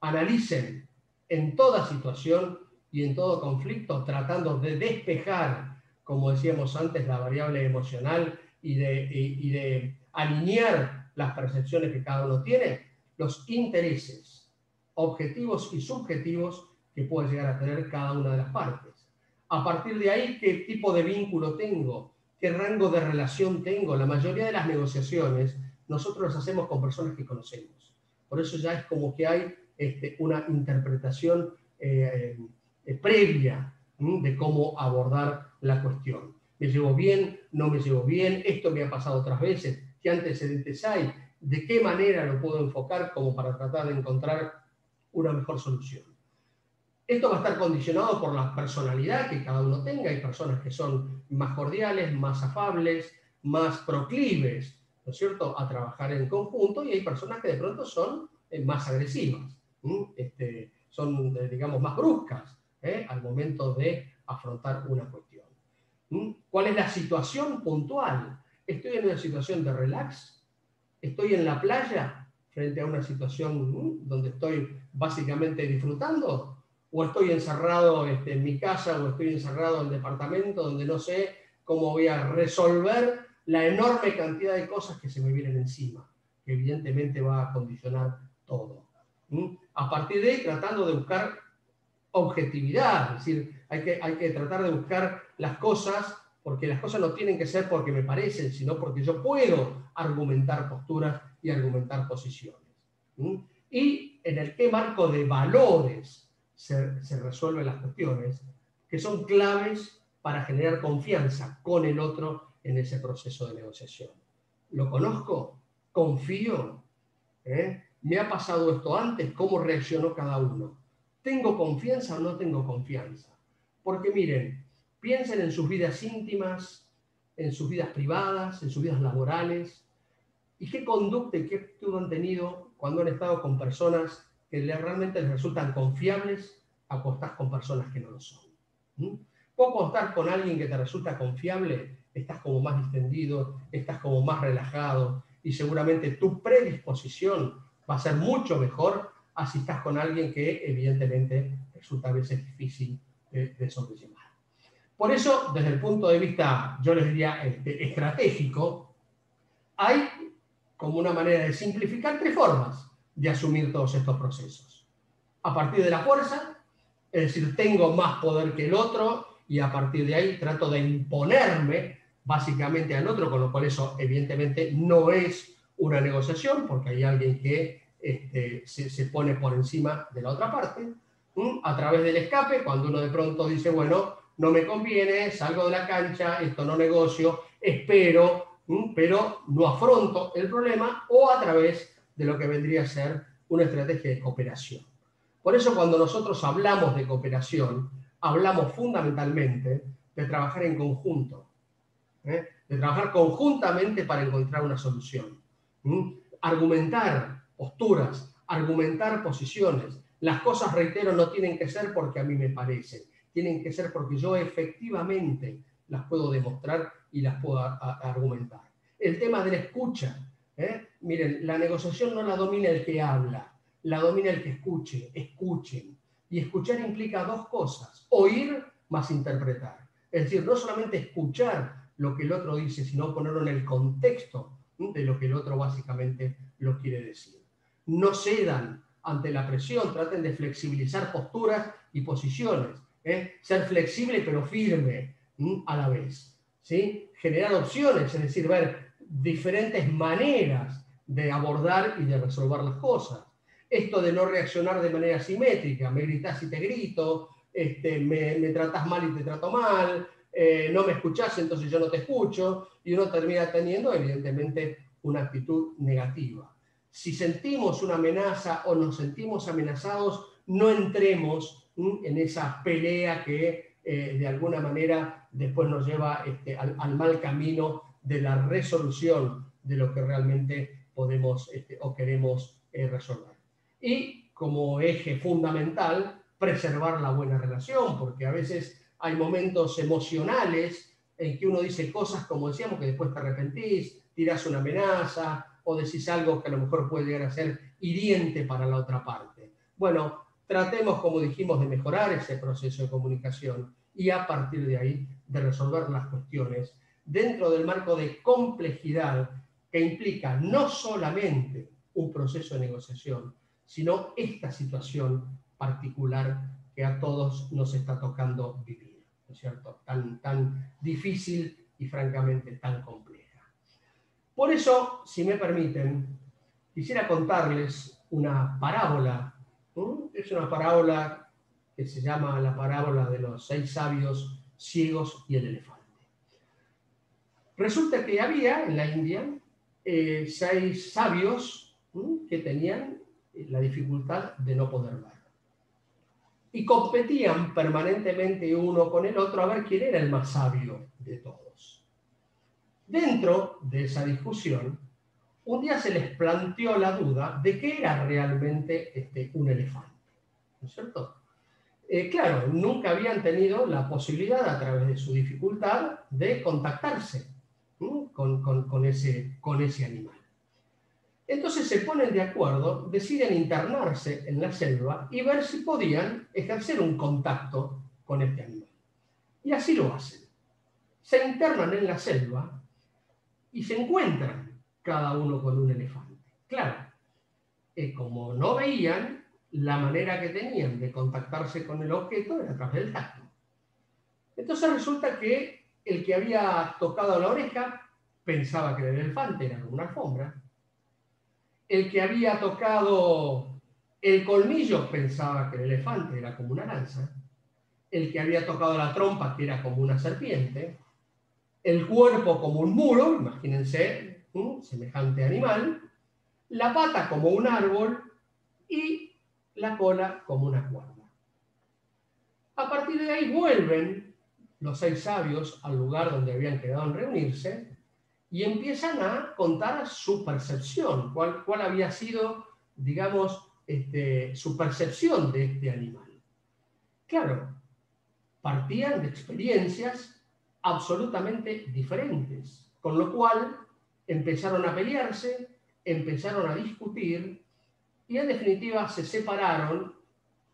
analicen en toda situación y en todo conflicto, tratando de despejar, como decíamos antes, la variable emocional y de alinear las percepciones que cada uno tiene, los intereses objetivos y subjetivos que puede llegar a tener cada una de las partes. A partir de ahí, ¿qué tipo de vínculo tengo? ¿Qué rango de relación tengo? La mayoría de las negociaciones nosotros las hacemos con personas que conocemos. Por eso ya es como que hay una interpretación previa de cómo abordar la cuestión. ¿Me llevo bien? ¿No me llevo bien? ¿Esto me ha pasado otras veces? ¿Qué antecedentes hay? ¿De qué manera lo puedo enfocar como para tratar de encontrar una mejor solución? Esto va a estar condicionado por la personalidad que cada uno tenga. Hay personas que son más cordiales, más afables, más proclives, ¿no es cierto?, a trabajar en conjunto, y hay personas que de pronto son más agresivas, son, digamos, más bruscas al momento de afrontar una cuestión. ¿Cuál es la situación puntual? ¿Estoy en una situación de relax? ¿Estoy en la playa frente a una situación donde estoy básicamente disfrutando? ¿O estoy encerrado en mi casa, o estoy encerrado en el departamento donde no sé cómo voy a resolver la enorme cantidad de cosas que se me vienen encima, que evidentemente va a condicionar todo? A partir de ahí, tratando de buscar objetividad, es decir, hay que tratar de buscar las cosas, porque las cosas no tienen que ser porque me parecen, sino porque yo puedo argumentar posturas y argumentar posiciones. Y en el qué marco de valores se resuelven las cuestiones, que son claves para generar confianza con el otro en ese proceso de negociación. ¿Lo conozco? ¿Confío? ¿Me ha pasado esto antes? ¿Cómo reaccionó cada uno? ¿Tengo confianza o no tengo confianza? Porque miren, piensen en sus vidas íntimas, en sus vidas privadas, en sus vidas laborales, y qué conducta y qué actitud han tenido cuando han estado con personas que realmente les resultan confiables, acostás con personas que no lo son. Vos acostás con alguien que te resulta confiable, estás como más distendido, estás como más relajado, y seguramente tu predisposición va a ser mucho mejor a si estás con alguien que evidentemente resulta a veces difícil de sobrellevar. Por eso, desde el punto de vista, yo les diría, estratégico, hay como una manera de simplificar 3 formas de asumir todos estos procesos. A partir de la fuerza, es decir, tengo más poder que el otro, y a partir de ahí trato de imponerme básicamente al otro, con lo cual eso evidentemente no es una negociación, porque hay alguien que se pone por encima de la otra parte. A través del escape, cuando uno de pronto dice, bueno, no me conviene, salgo de la cancha, esto no negocio, espero, pero no afronto el problema, o a través de lo que vendría a ser una estrategia de cooperación. Por eso cuando nosotros hablamos de cooperación, hablamos fundamentalmente de trabajar en conjunto, de trabajar conjuntamente para encontrar una solución. Argumentar posturas, argumentar posiciones. Las cosas, reitero, no tienen que ser porque a mí me parecen, tienen que ser porque yo efectivamente las puedo demostrar y las puedo argumentar. El tema de la escucha. Miren, la negociación no la domina el que habla, la domina el que escuche. Escuchen. Y escuchar implica dos cosas: oír más interpretar. Es decir, no solamente escuchar lo que el otro dice, sino ponerlo en el contexto de lo que el otro básicamente lo quiere decir. No cedan ante la presión, traten de flexibilizar posturas y posiciones. Ser flexible pero firme a la vez. ¿Sí? Generar opciones, es decir, ver diferentes maneras de abordar y de resolver las cosas. Esto de no reaccionar de manera simétrica, me gritás y te grito, me tratás mal y te trato mal, no me escuchás, entonces yo no te escucho, y uno termina teniendo, evidentemente, una actitud negativa. Si sentimos una amenaza o nos sentimos amenazados, no entremos en esa pelea que de alguna manera después nos lleva al mal camino de la resolución de lo que realmente podemos o queremos resolver. Y como eje fundamental, preservar la buena relación, porque a veces hay momentos emocionales en que uno dice cosas, como decíamos, que después te arrepentís, tirás una amenaza o decís algo que a lo mejor puede llegar a ser hiriente para la otra parte. Bueno, tratemos, como dijimos, de mejorar ese proceso de comunicación y a partir de ahí de resolver las cuestiones dentro del marco de complejidad que implica no solamente un proceso de negociación, sino esta situación particular que a todos nos está tocando vivir, ¿no es cierto? Tan difícil y francamente tan compleja. Por eso, si me permiten, quisiera contarles una parábola. Es una parábola que se llama la parábola de los 6 sabios ciegos y el elefante. Resulta que había en la India 6 sabios que tenían la dificultad de no poder ver. Y competían permanentemente uno con el otro a ver quién era el más sabio de todos. Dentro de esa discusión, un día se les planteó la duda de qué era realmente un elefante, ¿no es cierto? Claro, nunca habían tenido la posibilidad, a través de su dificultad, de contactarse con ese animal. Entonces se ponen de acuerdo, deciden internarse en la selva y ver si podían ejercer un contacto con este animal. Y así lo hacen. Se internan en la selva y se encuentran cada uno con un elefante. Claro, como no veían, la manera que tenían de contactarse con el objeto era a través del tacto. Entonces resulta que el que había tocado la oreja pensaba que el elefante era como una alfombra. El que había tocado el colmillo pensaba que el elefante era como una lanza. El que había tocado la trompa, que era como una serpiente. El cuerpo como un muro, imagínense, semejante animal. La pata como un árbol y la cola como una cuerda. A partir de ahí vuelven los 6 sabios al lugar donde habían quedado en reunirse y empiezan a contar su percepción, cuál había sido, digamos, su percepción de este animal. Claro, partían de experiencias absolutamente diferentes, con lo cual empezaron a pelearse, empezaron a discutir y en definitiva se separaron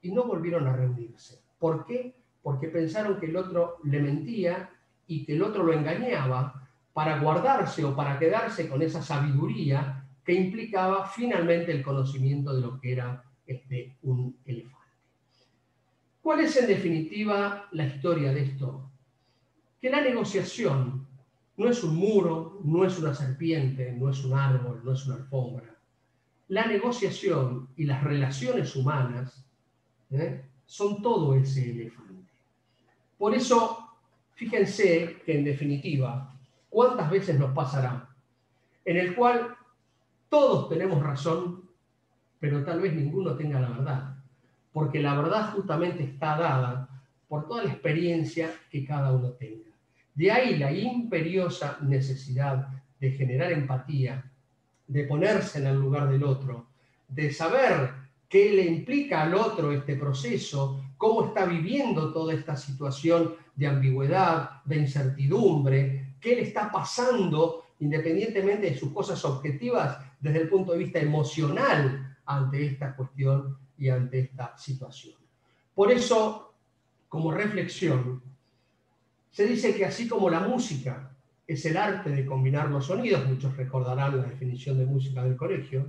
y no volvieron a reunirse. ¿Por qué? Porque pensaron que el otro le mentía y que el otro lo engañaba para guardarse o para quedarse con esa sabiduría que implicaba finalmente el conocimiento de lo que era un elefante. ¿Cuál es en definitiva la historia de esto? Que la negociación no es un muro, no es una serpiente, no es un árbol, no es una alfombra. La negociación y las relaciones humanas son todo ese elefante. Por eso, fíjense que en definitiva, ¿cuántas veces nos pasará? En el cual todos tenemos razón, pero tal vez ninguno tenga la verdad. Porque la verdad justamente está dada por toda la experiencia que cada uno tenga. De ahí la imperiosa necesidad de generar empatía, de ponerse en el lugar del otro, de saber qué le implica al otro este proceso, cómo está viviendo toda esta situación de ambigüedad, de incertidumbre, qué le está pasando independientemente de sus cosas objetivas desde el punto de vista emocional ante esta cuestión y ante esta situación. Por eso, como reflexión, se dice que así como la música es el arte de combinar los sonidos, muchos recordarán la definición de música del colegio,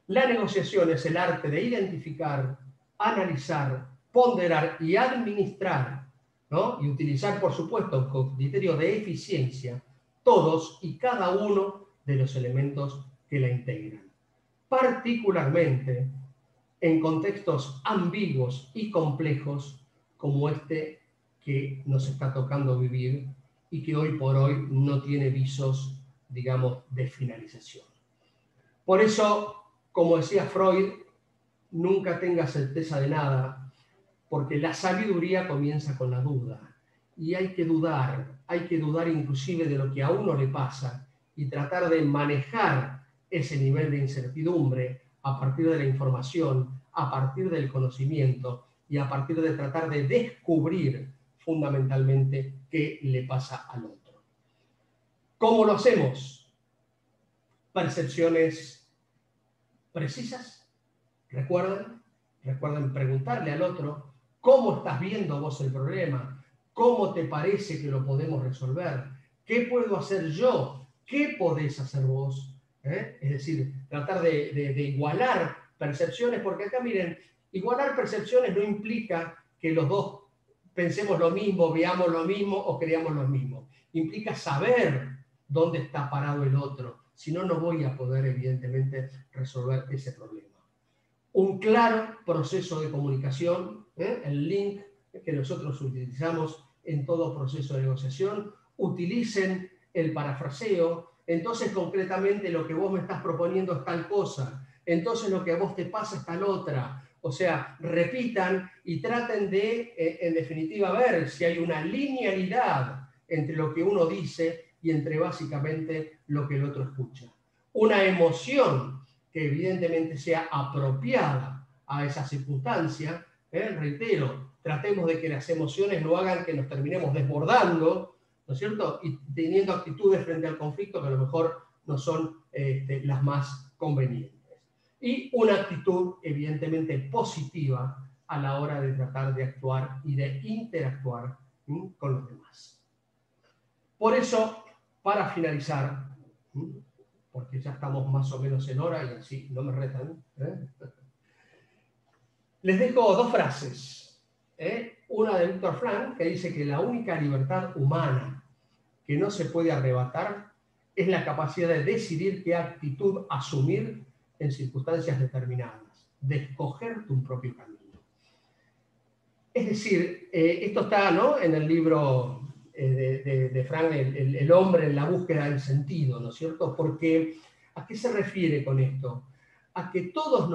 la negociación es el arte de identificar, analizar, ponderar y administrar, ¿no? Y utilizar, por supuesto, con criterio de eficiencia, todos y cada uno de los elementos que la integran. Particularmente en contextos ambiguos y complejos como este que nos está tocando vivir y que hoy por hoy no tiene visos, digamos, de finalización. Por eso, como decía Freud, nunca tenga certeza de nada, porque la sabiduría comienza con la duda. Y hay que dudar inclusive de lo que a uno le pasa y tratar de manejar ese nivel de incertidumbre a partir de la información, a partir del conocimiento y a partir de tratar de descubrir fundamentalmente qué le pasa al otro. ¿Cómo lo hacemos? Percepciones precisas. Recuerden preguntarle al otro cómo estás viendo vos el problema, cómo te parece que lo podemos resolver, qué puedo hacer yo, qué podés hacer vos. Es decir, tratar de igualar percepciones, porque acá miren, igualar percepciones no implica que los dos pensemos lo mismo, veamos lo mismo o creamos lo mismo. Implica saber dónde está parado el otro, si no, no voy a poder evidentemente resolver ese problema. Un claro proceso de comunicación, el link que nosotros utilizamos en todo proceso de negociación, utilicen el parafraseo, entonces concretamente lo que vos me estás proponiendo es tal cosa, entonces lo que a vos te pasa es tal otra, o sea, repitan y traten de, en definitiva, ver si hay una linealidad entre lo que uno dice y entre básicamente lo que el otro escucha. Una emoción que evidentemente sea apropiada a esa circunstancia. Reitero, tratemos de que las emociones no hagan que nos terminemos desbordando, ¿no es cierto? Y teniendo actitudes frente al conflicto que a lo mejor no son las más convenientes. Y una actitud evidentemente positiva a la hora de tratar de actuar y de interactuar con los demás. Por eso, para finalizar, porque ya estamos más o menos en hora y así no me retan, les dejo dos frases. Una de Viktor Frankl, que dice que la única libertad humana que no se puede arrebatar es la capacidad de decidir qué actitud asumir en circunstancias determinadas, de escoger tu propio camino. Es decir, esto está, ¿no?, en el libro de Frankl, el hombre en la búsqueda del sentido, ¿no es cierto? Porque, ¿a qué se refiere con esto? A que todos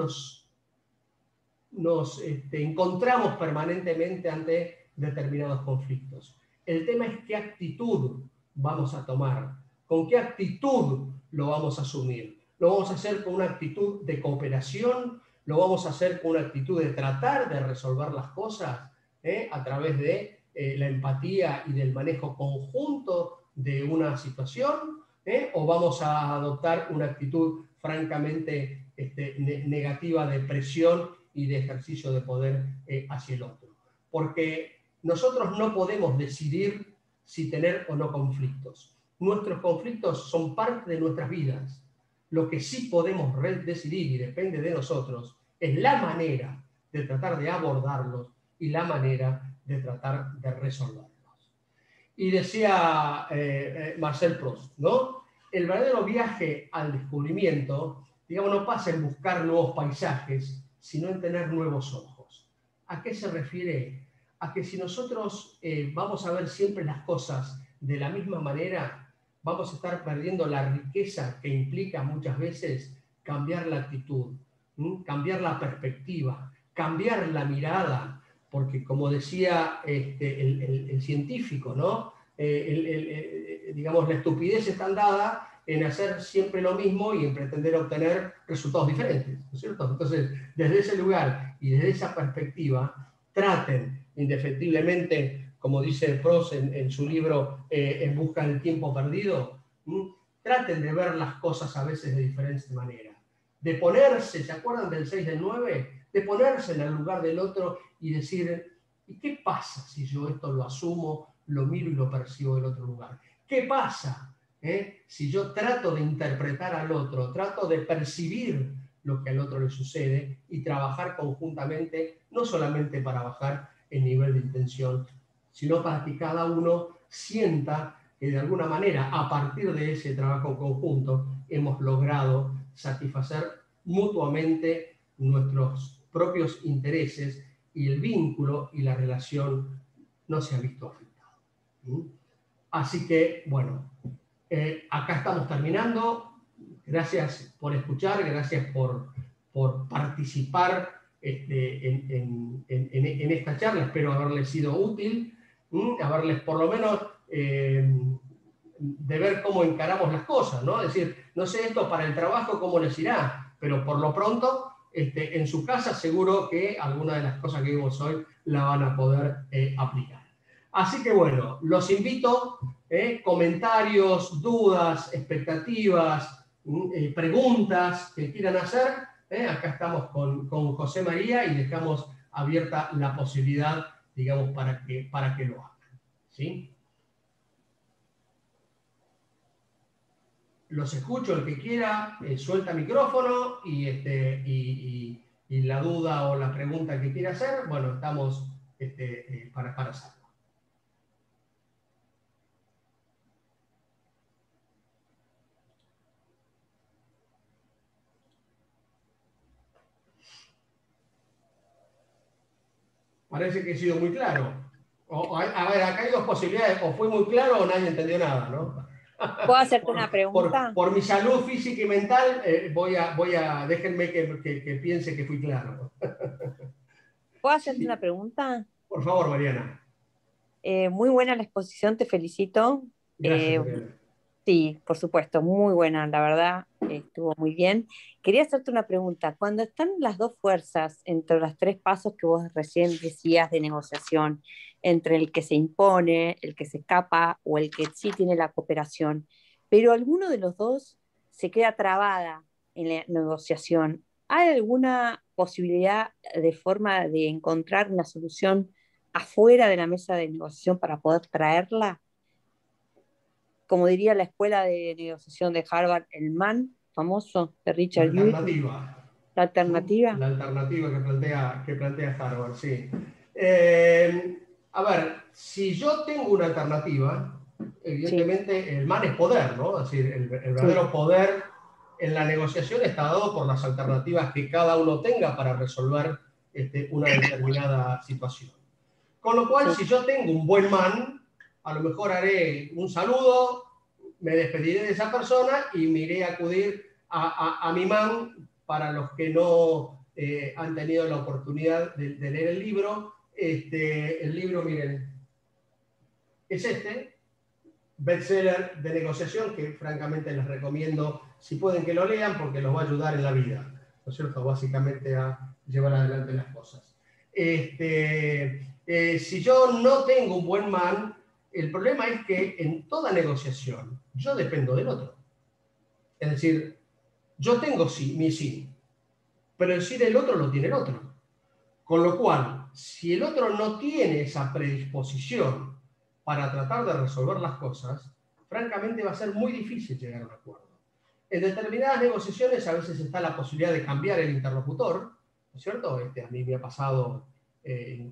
nos encontramos permanentemente ante determinados conflictos. El tema es qué actitud vamos a tomar, con qué actitud lo vamos a asumir. ¿Lo vamos a hacer con una actitud de cooperación? ¿Lo vamos a hacer con una actitud de tratar de resolver las cosas a través de la empatía y del manejo conjunto de una situación? ¿O vamos a adoptar una actitud francamente negativa de presión y de ejercicio de poder hacia el otro? Porque nosotros no podemos decidir si tener o no conflictos. Nuestros conflictos son parte de nuestras vidas. Lo que sí podemos decidir, y depende de nosotros, es la manera de tratar de abordarlos y la manera de tratar de resolverlos. Y decía Marcel Proust, ¿no? El verdadero viaje al descubrimiento, digamos, no pasa en buscar nuevos paisajes, sino en tener nuevos ojos. ¿A qué se refiere? A que si nosotros vamos a ver siempre las cosas de la misma manera, vamos a estar perdiendo la riqueza que implica muchas veces cambiar la actitud, cambiar la perspectiva, cambiar la mirada, porque como decía el científico, ¿no? Digamos, la estupidez está dada en hacer siempre lo mismo y en pretender obtener resultados diferentes, ¿no es cierto? Entonces, desde ese lugar y desde esa perspectiva, traten indefectiblemente, como dice Proust en su libro En busca del tiempo perdido, traten de ver las cosas a veces de diferente manera. De ponerse, ¿se acuerdan del 6 del 9? De ponerse en el lugar del otro y decir, ¿y qué pasa si yo esto lo asumo, lo miro y lo percibo del otro lugar? ¿Qué pasa si yo trato de interpretar al otro, trato de percibir lo que al otro le sucede y trabajar conjuntamente, no solamente para bajar el nivel de intención, sino para que cada uno sienta que de alguna manera, a partir de ese trabajo conjunto, hemos logrado satisfacer mutuamente nuestros propios intereses y el vínculo y la relación no se ha visto afectado. Así que, bueno, acá estamos terminando. Gracias por escuchar, gracias por participar en esta charla. Espero haberles sido útil, haberles por lo menos de ver cómo encaramos las cosas, ¿no? Es decir, no sé esto para el trabajo cómo les irá, pero por lo pronto en su casa seguro que alguna de las cosas que vimos hoy la van a poder aplicar. Así que bueno, los invito, comentarios, dudas, expectativas, preguntas que quieran hacer, acá estamos con José María y dejamos abierta la posibilidad, digamos, para que lo hagan. ¿Sí? Los escucho, el que quiera, suelta micrófono y la duda o la pregunta que quiera hacer, bueno, estamos para hacerlo. Parece que he sido muy claro. A ver, acá hay dos posibilidades, o fui muy claro o nadie entendió nada, ¿no? ¿Puedo hacerte una pregunta? Por mi salud física y mental, déjenme que piense que fui claro. ¿Puedo hacerte Sí. una pregunta? Por favor, Mariana. Muy buena la exposición, te felicito. Gracias, Mariana. Sí, por supuesto, muy buena, la verdad, estuvo muy bien. Quería hacerte una pregunta. Cuando están las dos fuerzas entre los tres pasos que vos recién decías de negociación, entre el que se impone, el que se escapa o el que sí tiene la cooperación, pero alguno de los dos se queda trabada en la negociación, ¿hay alguna posibilidad de forma de encontrar una solución afuera de la mesa de negociación para poder traerla? Como diría la escuela de negociación de Harvard, el MAN famoso de La Richard Ewing, alternativa. la alternativa. La alternativa que plantea Harvard, sí. A ver, si yo tengo una alternativa, evidentemente Sí, el MAN es poder, ¿no? Es decir, el verdadero sí, poder en la negociación está dado por las alternativas que cada uno tenga para resolver una determinada situación. Con lo cual, sí, si yo tengo un buen man, a lo mejor haré un saludo, me despediré de esa persona y me iré a acudir a mi man. Para los que no han tenido la oportunidad de leer el libro, miren, es bestseller de negociación, que francamente les recomiendo, si pueden, que lo lean, porque los va a ayudar en la vida, ¿no es cierto? Básicamente a llevar adelante las cosas. Si yo no tengo un buen man, el problema es que en toda negociación yo dependo del otro. Es decir, yo tengo mi sí, pero el sí del otro lo tiene el otro. Con lo cual, si el otro no tiene esa predisposición para tratar de resolver las cosas, francamente va a ser muy difícil llegar a un acuerdo. En determinadas negociaciones a veces está la posibilidad de cambiar el interlocutor, ¿no es cierto? A mí me ha pasado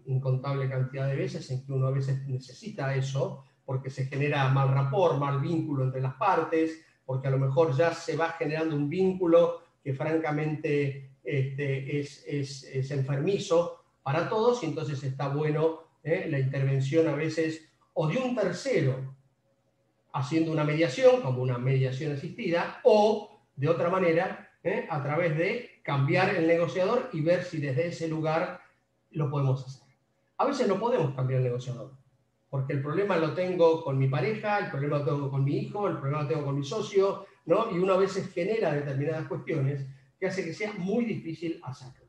incontable cantidad de veces en que uno a veces necesita eso, porque se genera mal rapport, mal vínculo entre las partes, porque a lo mejor ya se va generando un vínculo que francamente es enfermizo para todos, y entonces está bueno la intervención a veces o de un tercero haciendo una mediación, como una mediación asistida, o de otra manera, a través de cambiar el negociador y ver si desde ese lugar lo podemos hacer. A veces no podemos cambiar el negociador, porque el problema lo tengo con mi pareja, el problema lo tengo con mi hijo, el problema lo tengo con mi socio, ¿no? Y uno a veces genera determinadas cuestiones que hace que sea muy difícil hacerlo.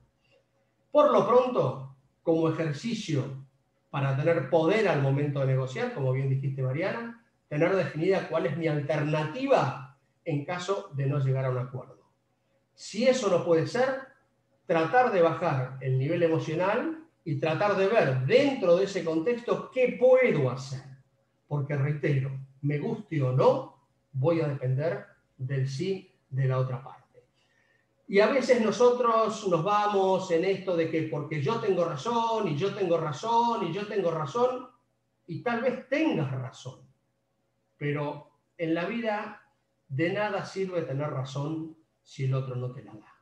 Por lo pronto, como ejercicio para tener poder al momento de negociar, como bien dijiste, Mariana, tener definida cuál es mi alternativa en caso de no llegar a un acuerdo. Si eso no puede ser, tratar de bajar el nivel emocional y tratar de ver dentro de ese contexto qué puedo hacer. Porque, reitero, me guste o no, voy a depender del sí de la otra parte. Y a veces nosotros nos vamos en esto de que porque yo tengo razón, y yo tengo razón, y yo tengo razón, y tal vez tengas razón. Pero en la vida de nada sirve tener razón si el otro no te la da.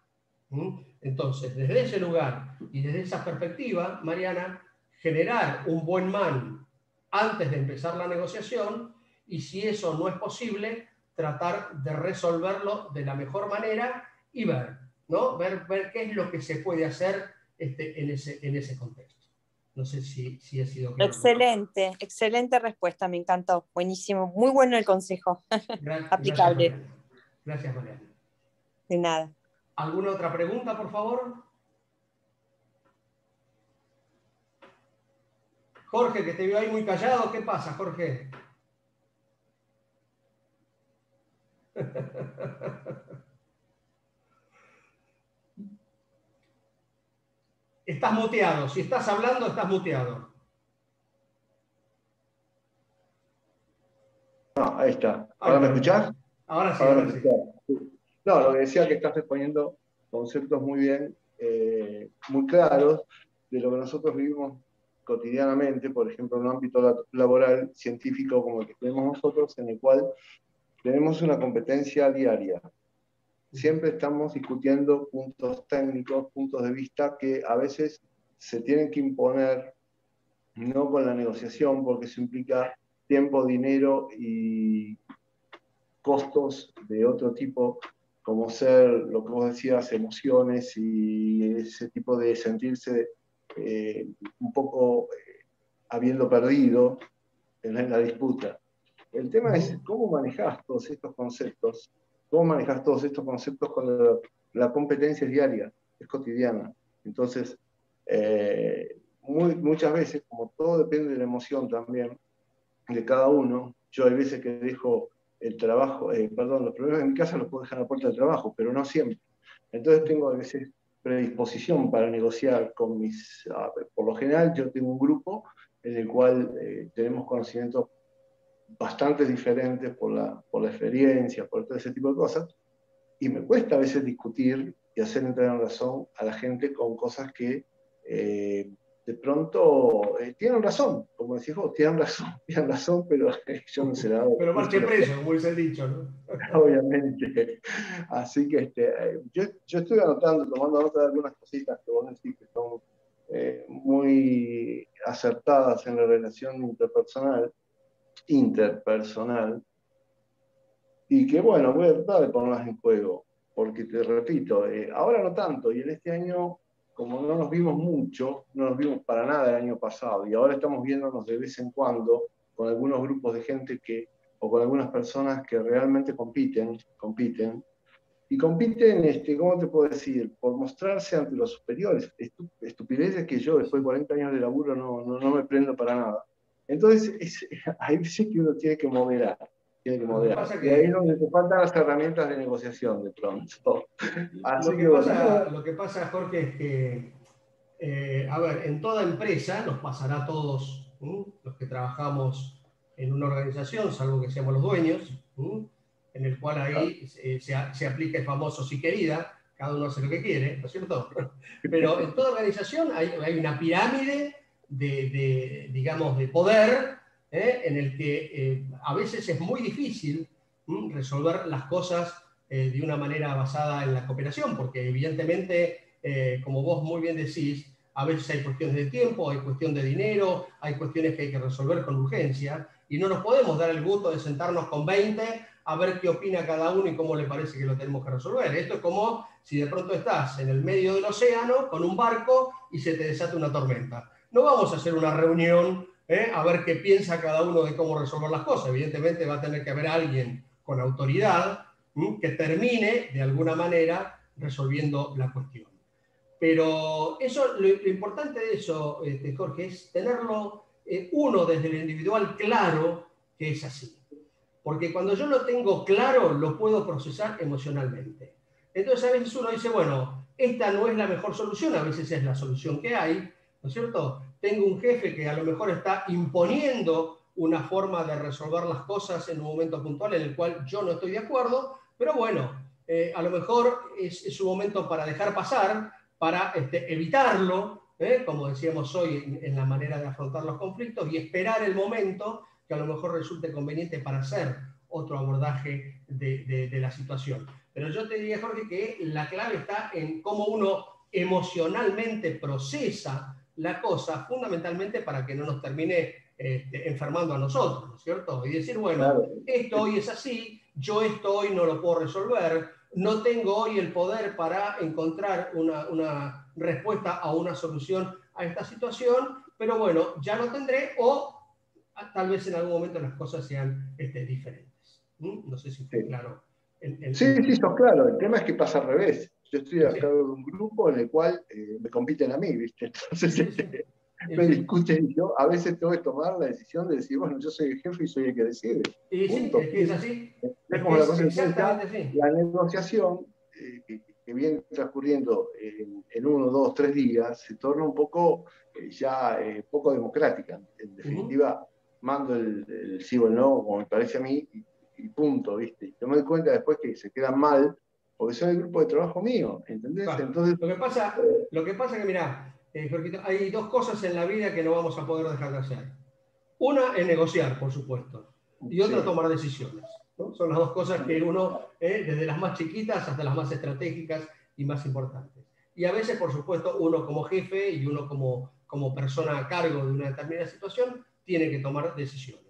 Entonces, desde ese lugar y desde esa perspectiva, Mariana, generar un buen man antes de empezar la negociación, y si eso no es posible, tratar de resolverlo de la mejor manera y ver, ¿no? Ver qué es lo que se puede hacer en ese contexto. No sé si he sido claro. Excelente, excelente respuesta, me encantó. Buenísimo, muy bueno el consejo. Aplicable. Gracias, Mariana. De nada. ¿Alguna otra pregunta, por favor? Jorge, que te veo ahí muy callado. ¿Qué pasa, Jorge? Estás muteado. Si estás hablando, estás muteado. No, ahí está. ¿Ahora me escuchás? Ahora sí, ahora sí. No, lo que decía que estás exponiendo conceptos muy bien, muy claros de lo que nosotros vivimos cotidianamente, por ejemplo, en un ámbito laboral, científico como el que tenemos nosotros, en el cual tenemos una competencia diaria. Siempre estamos discutiendo puntos técnicos, puntos de vista que a veces se tienen que imponer, no con la negociación, porque eso implica tiempo, dinero y costos de otro tipo, como ser, lo que vos decías, emociones y ese tipo de sentirse un poco habiendo perdido en la disputa. El tema es cómo manejás todos estos conceptos, cuando la competencia es diaria, es cotidiana. Entonces, muchas veces, como todo depende de la emoción también, de cada uno, yo hay veces que dejo el trabajo, los problemas en mi casa los puedo dejar a la puerta del trabajo, pero no siempre. Entonces tengo a veces predisposición para negociar con por lo general yo tengo un grupo en el cual tenemos conocimientos bastante diferentes por la experiencia, por todo ese tipo de cosas, y me cuesta a veces discutir y hacer entrar en razón a la gente con cosas que de pronto tienen razón, como decís vos, tienen razón, pero yo no se la doy. Pero marche preso, como dice el dicho, ¿no? Obviamente. Así que yo estoy tomando nota de algunas cositas que vos decís que son muy acertadas en la relación interpersonal, y que bueno, voy a tratar de ponerlas en juego, porque te repito, ahora no tanto, y en este año, como no nos vimos mucho, no nos vimos para nada el año pasado, y ahora estamos viéndonos de vez en cuando con algunos grupos de gente o con algunas personas que realmente compiten, y compiten, ¿cómo te puedo decir? Por mostrarse ante los superiores, estupideces que yo después de 40 años de laburo no me prendo para nada. Entonces, hay veces que uno tiene que moderar. Y ahí es donde te faltan las herramientas de negociación de pronto. Lo que pasa, Jorge, es que, a ver, en toda empresa nos pasará a todos, los que trabajamos en una organización, salvo que seamos los dueños, en el cual ahí se aplica el famoso sí querida, cada uno hace lo que quiere, ¿no es cierto? Pero en toda organización hay una pirámide digamos, de poder, en el que a veces es muy difícil resolver las cosas de una manera basada en la cooperación, porque evidentemente, como vos muy bien decís, a veces hay cuestiones de tiempo, hay cuestión de dinero, hay cuestiones que hay que resolver con urgencia, y no nos podemos dar el gusto de sentarnos con 20 a ver qué opina cada uno y cómo le parece que lo tenemos que resolver. Esto es como si de pronto estás en el medio del océano con un barco y se te desata una tormenta. no vamos a hacer una reunión a ver qué piensa cada uno de cómo resolver las cosas. Evidentemente va a tener que haber alguien con autoridad que termine de alguna manera resolviendo la cuestión. Pero eso, lo importante de eso, Jorge, es tenerlo uno desde lo individual claro que es así. Porque cuando yo lo tengo claro, lo puedo procesar emocionalmente. Entonces a veces uno dice, bueno, esta no es la mejor solución, a veces es la solución que hay, ¿no es cierto? Tengo un jefe que a lo mejor está imponiendo una forma de resolver las cosas en un momento puntual en el cual yo no estoy de acuerdo, pero bueno, a lo mejor es un momento para dejar pasar, para evitarlo, como decíamos hoy, en la manera de afrontar los conflictos y esperar el momento que a lo mejor resulte conveniente para hacer otro abordaje de la situación. Pero yo te diría, Jorge, que la clave está en cómo uno emocionalmente procesa la cosa, fundamentalmente para que no nos termine enfermando a nosotros, ¿no es cierto? Y decir, bueno, claro, esto hoy es así, yo esto hoy no lo puedo resolver, no tengo hoy el poder para encontrar una respuesta a una solución a esta situación, pero bueno, ya lo tendré o tal vez en algún momento las cosas sean diferentes. No sé si fue claro. Sí, sos claro. El tema es que pasa al revés. Yo estoy a cargo de un grupo en el cual me compiten a mí, ¿viste? Entonces me discuten y yo a veces tengo que tomar la decisión de decir, bueno, yo soy el jefe y soy el que decide. Y punto. Sí, es que es así. Es como la cosa exactamente así. La negociación que viene transcurriendo en 1, 2, 3 días se torna un poco ya poco democrática. En definitiva, mando el sí o el no, como me parece a mí, y punto, ¿viste? Yo me doy cuenta después que se quedan mal, porque son el grupo de trabajo mío, ¿entendés? Claro. Entonces, lo que pasa es que, mirá, Jorgito, hay dos cosas en la vida que no vamos a poder dejar de hacer. Una es negociar, por supuesto, y otra tomar decisiones, ¿no? Son las dos cosas que uno, desde las más chiquitas hasta las más estratégicas y más importantes. Y a veces, por supuesto, uno como jefe y uno como persona a cargo de una determinada situación tiene que tomar decisiones.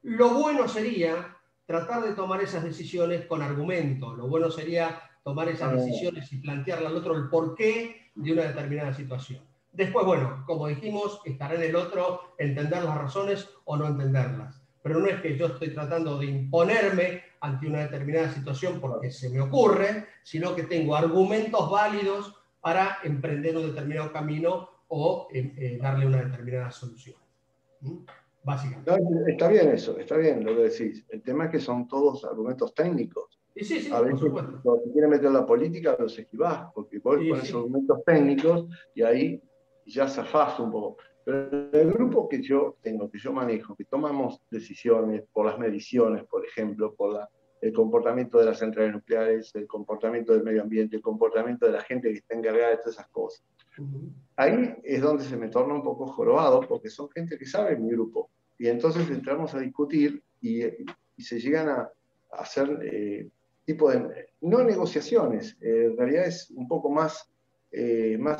Lo bueno sería tratar de tomar esas decisiones con argumento. Lo bueno sería tomar esas decisiones y plantearle al otro el porqué de una determinada situación. Después, bueno, como dijimos, estará en el otro entender las razones o no entenderlas. Pero no es que yo estoy tratando de imponerme ante una determinada situación porque se me ocurre, sino que tengo argumentos válidos para emprender un determinado camino o darle una determinada solución. Básicamente. No, está bien eso, está bien lo que decís. El tema es que son todos argumentos técnicos. Sí, a veces, cuando te quieren meter la política, los esquivás, porque vos pones argumentos técnicos y ahí ya zafás un poco. Pero en el grupo que yo tengo, que yo manejo, que tomamos decisiones por las mediciones, por ejemplo, por el comportamiento de las centrales nucleares, el comportamiento del medio ambiente, el comportamiento de la gente que está encargada de todas esas cosas. Ahí es donde se me torna un poco jorobado, porque son gente que sabe en mi grupo. Y entonces entramos a discutir y se llegan a hacer tipo de, no negociaciones, en realidad es un poco más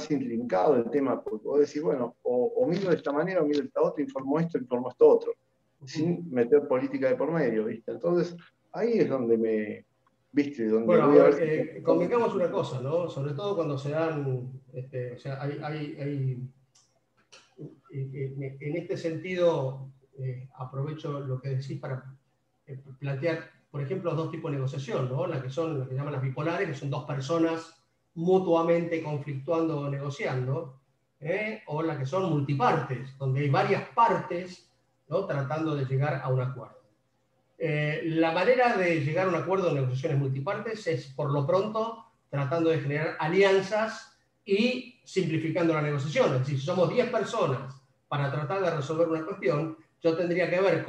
intrincado el tema, porque vos decís, bueno, o miro de esta manera, o miro de esta otra, informo esto otro, sin meter política de por medio, ¿viste? Entonces, ahí es donde ¿viste? Donde bueno, voy a ver convengamos una cosa, ¿no? Sobre todo cuando se dan, o sea, en este sentido, aprovecho lo que decís para plantear, por ejemplo, dos tipos de negociación, ¿no? La que son lo que llaman las bipolares, que son dos personas mutuamente conflictuando o negociando, o la que son multipartes, donde hay varias partes, ¿no? Tratando de llegar a un acuerdo. La manera de llegar a un acuerdo en negociaciones multipartes es, por lo pronto, tratando de generar alianzas y simplificando la negociación. Es decir, si somos 10 personas para tratar de resolver una cuestión, yo tendría que ver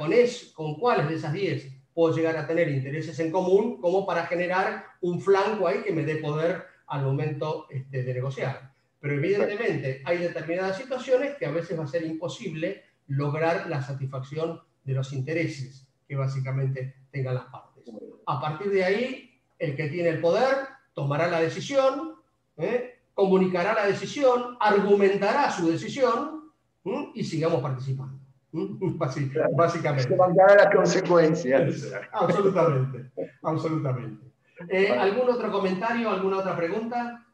con cuáles de esas 10 puedo llegar a tener intereses en común, como para generar un flanco ahí que me dé poder al momento de negociar. Pero evidentemente hay determinadas situaciones que a veces va a ser imposible lograr la satisfacción de los intereses que básicamente tengan las partes. A partir de ahí, el que tiene el poder tomará la decisión, comunicará la decisión, argumentará su decisión y sigamos participando. Básicamente. Se van a dar las consecuencias. Absolutamente, absolutamente. ¿Algún otro comentario, alguna otra pregunta?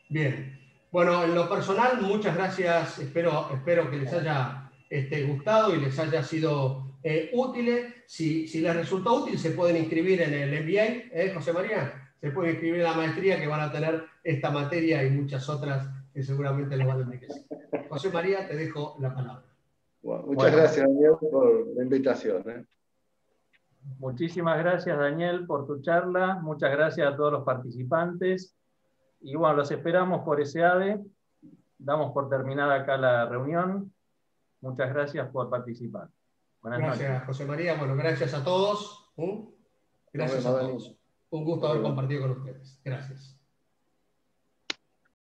Bien. Bueno, en lo personal, muchas gracias. Espero que les haya gustado y les haya sido útil. Si les resultó útil, se pueden inscribir en el MBA, José María. Se pueden inscribir en la maestría, que van a tener esta materia y muchas otras que seguramente les van a enriquecer. José María, te dejo la palabra. Bueno, muchas gracias, Daniel, por la invitación. Muchísimas gracias, Daniel, por tu charla. Muchas gracias a todos los participantes. Y bueno, los esperamos por SEADE. Damos por terminada acá la reunión. Muchas gracias por participar. Buenas Gracias, noches. José María. Bueno, gracias a todos. Gracias a todos. Un gusto haber compartido con ustedes. Gracias.